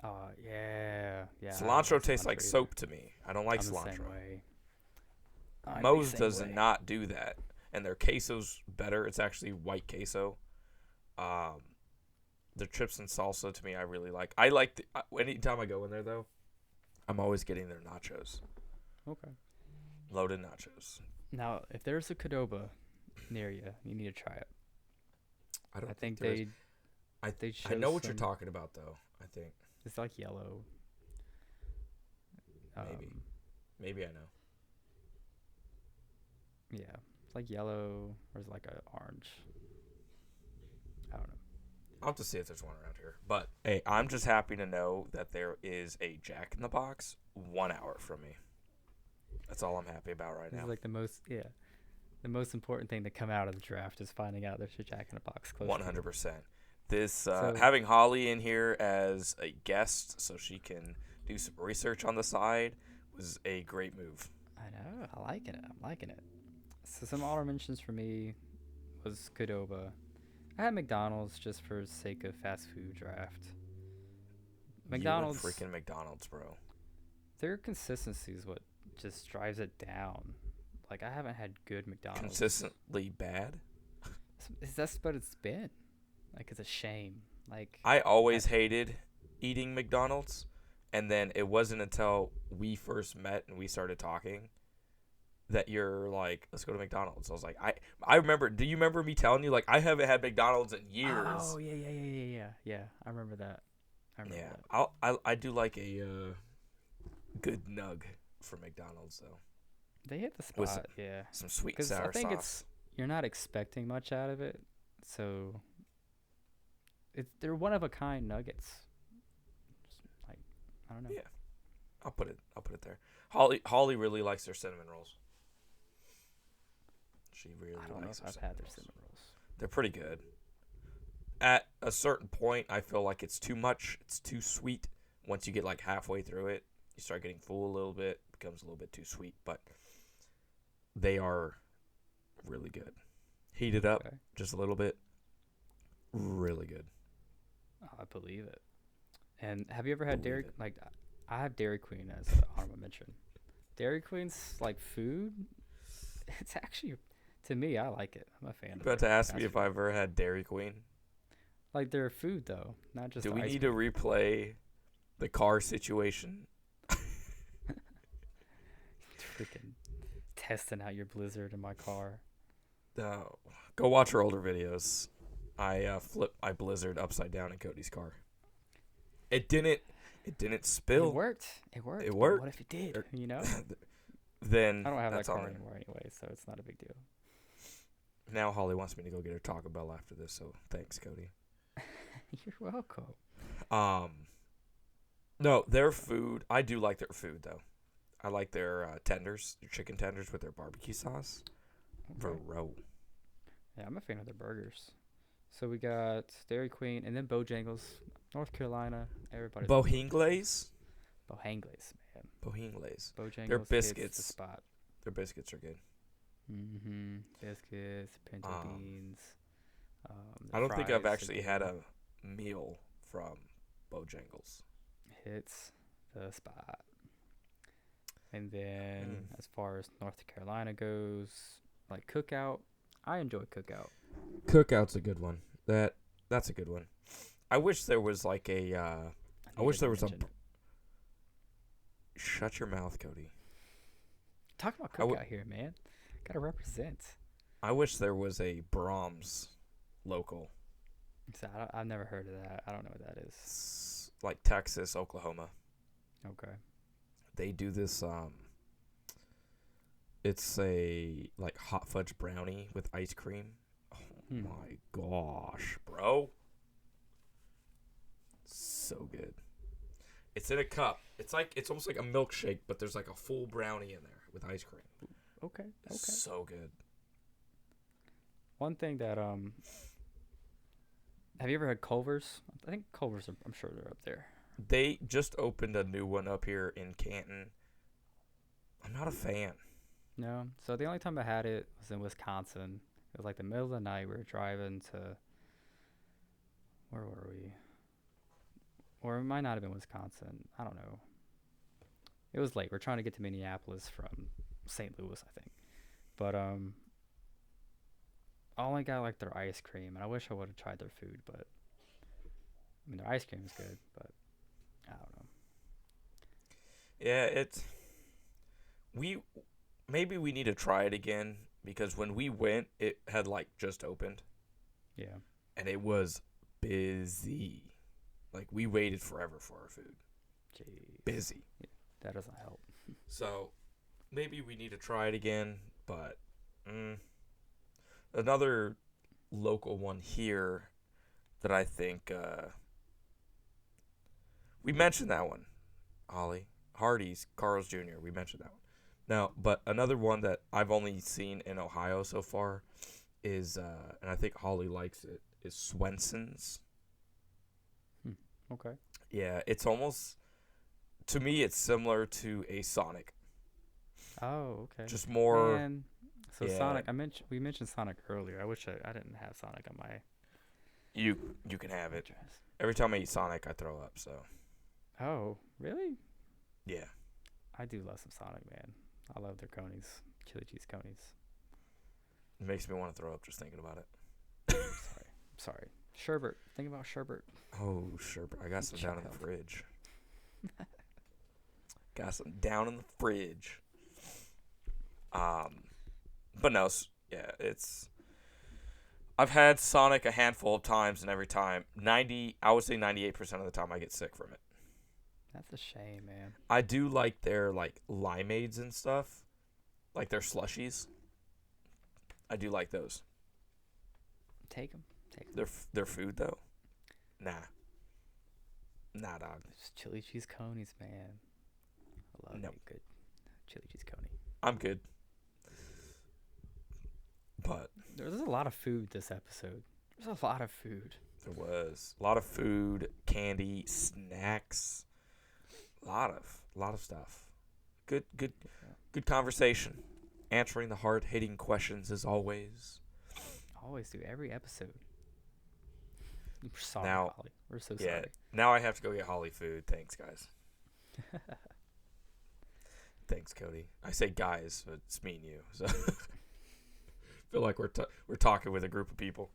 yeah. I don't Cilantro like tastes like either. soap to me. I don't like I'm the cilantro. same way. I'm the Moe's same does way. not do that, and their queso's better. It's actually white queso. Their chips and salsa to me, I really like. I like anytime I go in there though, I'm always getting their nachos, Okay. loaded nachos. Now, if there's a Qdoba near you, you need to try it. I don't I think there is. they I show know what you're some- talking about though. I think It's like yellow. Maybe. maybe I know. Yeah, it's like yellow or it's like a orange. I don't know. I'll have to see if there's one around here. But hey, I'm just happy to know that there is a Jack in the Box 1 hour from me. That's all I'm happy about right This now. is like the most important thing to come out of the draft is finding out there's a Jack in the Box close. to you. 100%. This So- having Holly in here as a guest so she can do some research on the side was a great move. I know. I like it. I'm liking it. So some honorable mentions for me was Qdoba. I had McDonald's just for sake of fast food draft. McDonald's, You and freaking McDonald's, bro. their consistency is what just drives it down. Like I haven't had good McDonald's. Consistently bad. That's what it's been. Like it's a shame. Like I always hated eating McDonald's, and then it wasn't until we first met and we started talking that you're like, let's go to McDonald's. I was like, I remember. Do you remember me telling you like I haven't had McDonald's in years? Oh yeah. I remember that. I remember Yeah, that. I do like a good nug from McDonald's though, They hit the with spot, yeah. some sweet and Because I sour think sauce. you're not expecting much out of it, so they're one of a kind nuggets. Like, I don't know. Yeah, I'll put it there. Holly really likes their cinnamon rolls. She really I don't know likes if their I've cinnamon had their rolls. cinnamon rolls. They're pretty good. At a certain point, I feel like it's too much. It's too sweet. Once you get like halfway through it, you start getting full a little bit. It becomes a little bit too sweet, but they are really good. Heat it up Okay. just a little bit. Really good. Oh, I believe it. And have you ever had Believe Dairy? it. Like, I have Dairy Queen as an honorable mention. Dairy Queen's like food. It's actually, to me, I like it. I'm a fan You of about their to ask me fast if food. I've ever had Dairy Queen? Like their food though, not just Do the we ice need cream. to replay the car situation? Freaking testing out your Blizzard in my car. No. Go watch our older videos. I flipped my Blizzard upside down in Cody's car. It didn't spill. It worked. It worked. It but worked. What if it did? Er, You know? Then I don't have that that's on car them. anymore anyway, so it's not a big deal. Now Holly wants me to go get her Taco Bell after this, so thanks, Cody. You're welcome. No, their food. I do like their food though. I like their tenders, their chicken tenders with their barbecue sauce. Okay. Bro, Yeah, I'm a fan of their burgers. So we got Dairy Queen and then Bojangles, North Carolina. Everybody's Bohingles. Bojangles, man. Bohingles. Bojangles hits biscuits. the spot. Their biscuits are good. Mm-hmm. Biscuits, pinto Um, beans. I don't think I've fries actually again. had a meal from Bojangles. Hits the spot. And then Mm. as far as North Carolina goes, like Cookout, I enjoy Cookout. Cookout's a good one. That's a good one. I wish there was like a. I wish needed there to was a. mention it. Shut your mouth, Cody. Talk about I w- Cookout here, man. Gotta represent. I wish there was a Brahms local. So I've never heard of that. I don't know what that is. It's like Texas, Oklahoma. Okay. They do this. It's a like hot fudge brownie with ice cream. Oh Hmm. my gosh, bro! So good. It's in a cup. It's almost like a milkshake, but there's like a full brownie in there with ice cream. Okay. It's Okay. so good. One thing that have you ever had Culver's? I think Culver's. I'm sure they're up there. They just opened a new one up here in Canton. I'm not a fan. No. So the only time I had it was in Wisconsin. It was like the middle of the night. We were driving to. Where were we? Or it might not have been Wisconsin. I don't know. It was late. We're trying to get to Minneapolis from St. Louis, I think. But I only got like their ice cream, and I wish I would have tried their food. But I mean, their ice cream is good, but I don't know. Yeah, maybe we need to try it again because when we went, it had like just opened Yeah. and it was busy. Like we waited forever for our food. Jeez. Busy. That doesn't help. So maybe we need to try it again, but another local one here that I think we mentioned that one, Ollie. Hardee's, Carl's Jr. We mentioned that one. Now, but another one that I've only seen in Ohio so far is, and I think Holly likes it, is Swenson's. Okay. Yeah, it's almost, to me, it's similar to a Sonic. Oh, okay. Just more. Man, so yeah. Sonic, we mentioned Sonic earlier. I wish I didn't have Sonic on my You can have it. address. Every time I eat Sonic, I throw up. So Oh, really? yeah, I do love some Sonic, man. I love their conies, chili cheese conies. it makes me want to throw up just thinking about it. Sorry. Sherbet. Think about sherbet. Oh, sure. I got some down in the Child. fridge. Got some down in the fridge. But no, yeah, it's I've had Sonic a handful of times, and every time, I would say 98% of the time, I get sick from it. That's a shame, man. I do like their like limeades and stuff, like their slushies. I do like those. Take them. Take them. Their food though, nah, dog. Just chili cheese conies, man. I love Nope. a good chili cheese coney. I'm good. But There's a lot of food this episode. There's a lot of food. there was a lot of food, candy, snacks, a lot of stuff. Good conversation. Answering the hard-hitting questions as always. Always do every episode. We're sorry, Now- Holly. We're so Yeah. sorry. Now I have to go get Holly food. Thanks, guys. Thanks, Cody. I say guys, but it's me and you. So feel like we're talking with a group of people.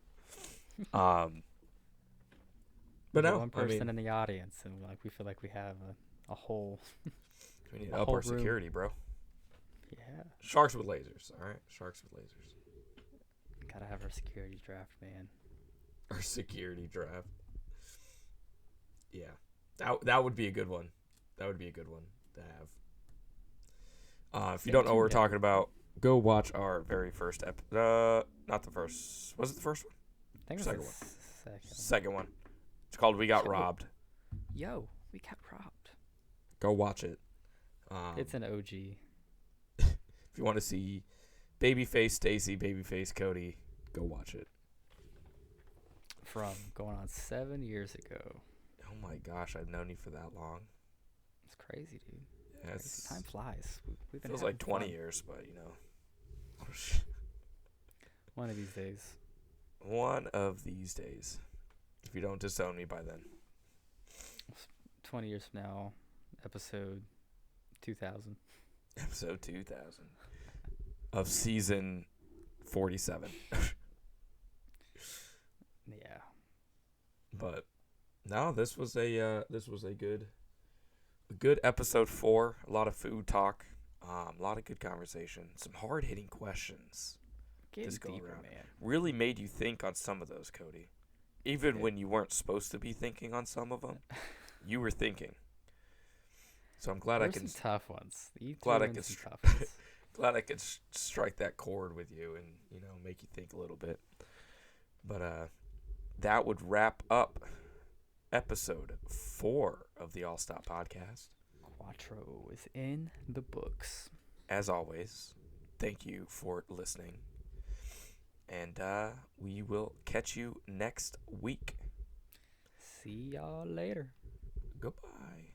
But We're no, one I person mean, in the audience, and like we feel like we have a whole. we need to a up whole our room. security, bro. Yeah, Sharks with lasers, all right? Sharks with lasers. gotta have our security draft, man. Our security draft. Yeah, that would be a good one. That would be a good one to have. If you Stay don't know what we're tuned, talking about, go watch our very first episode. Not the first. Was it the first one? I think it Second was one. the second. Second one. It's called "We Got Second one. Robbed." Yo, we got robbed. Go watch it. It's an OG. If you want to see Babyface Stacy, Babyface Cody, go watch it. From going on 7 years ago. Oh my gosh, I've known you for that long. It's crazy, dude. Yeah, Crazy. Time flies. We've been feels having like 20 fun. years, but One of these days. one of these days. If you don't disown me by then. 20 years from now, episode 2000. Episode 2000 of season 47. Yeah. But no, this was a good episode 4. A lot of food talk, a lot of good conversation, some hard hitting questions. Getting Just go deeper, around. man. Really made you think on some of those, Cody. Even Yeah. when you weren't supposed to be thinking on some of them, you were thinking. So I'm glad There I were can some tough ones. You glad threw I in could some str- tough ones. glad I could strike that chord with you and make you think a little bit. But that would wrap up episode 4 of the All Stop Podcast. Quattro is in the books. As always, thank you for listening, and we will catch you next week. See y'all later. Goodbye.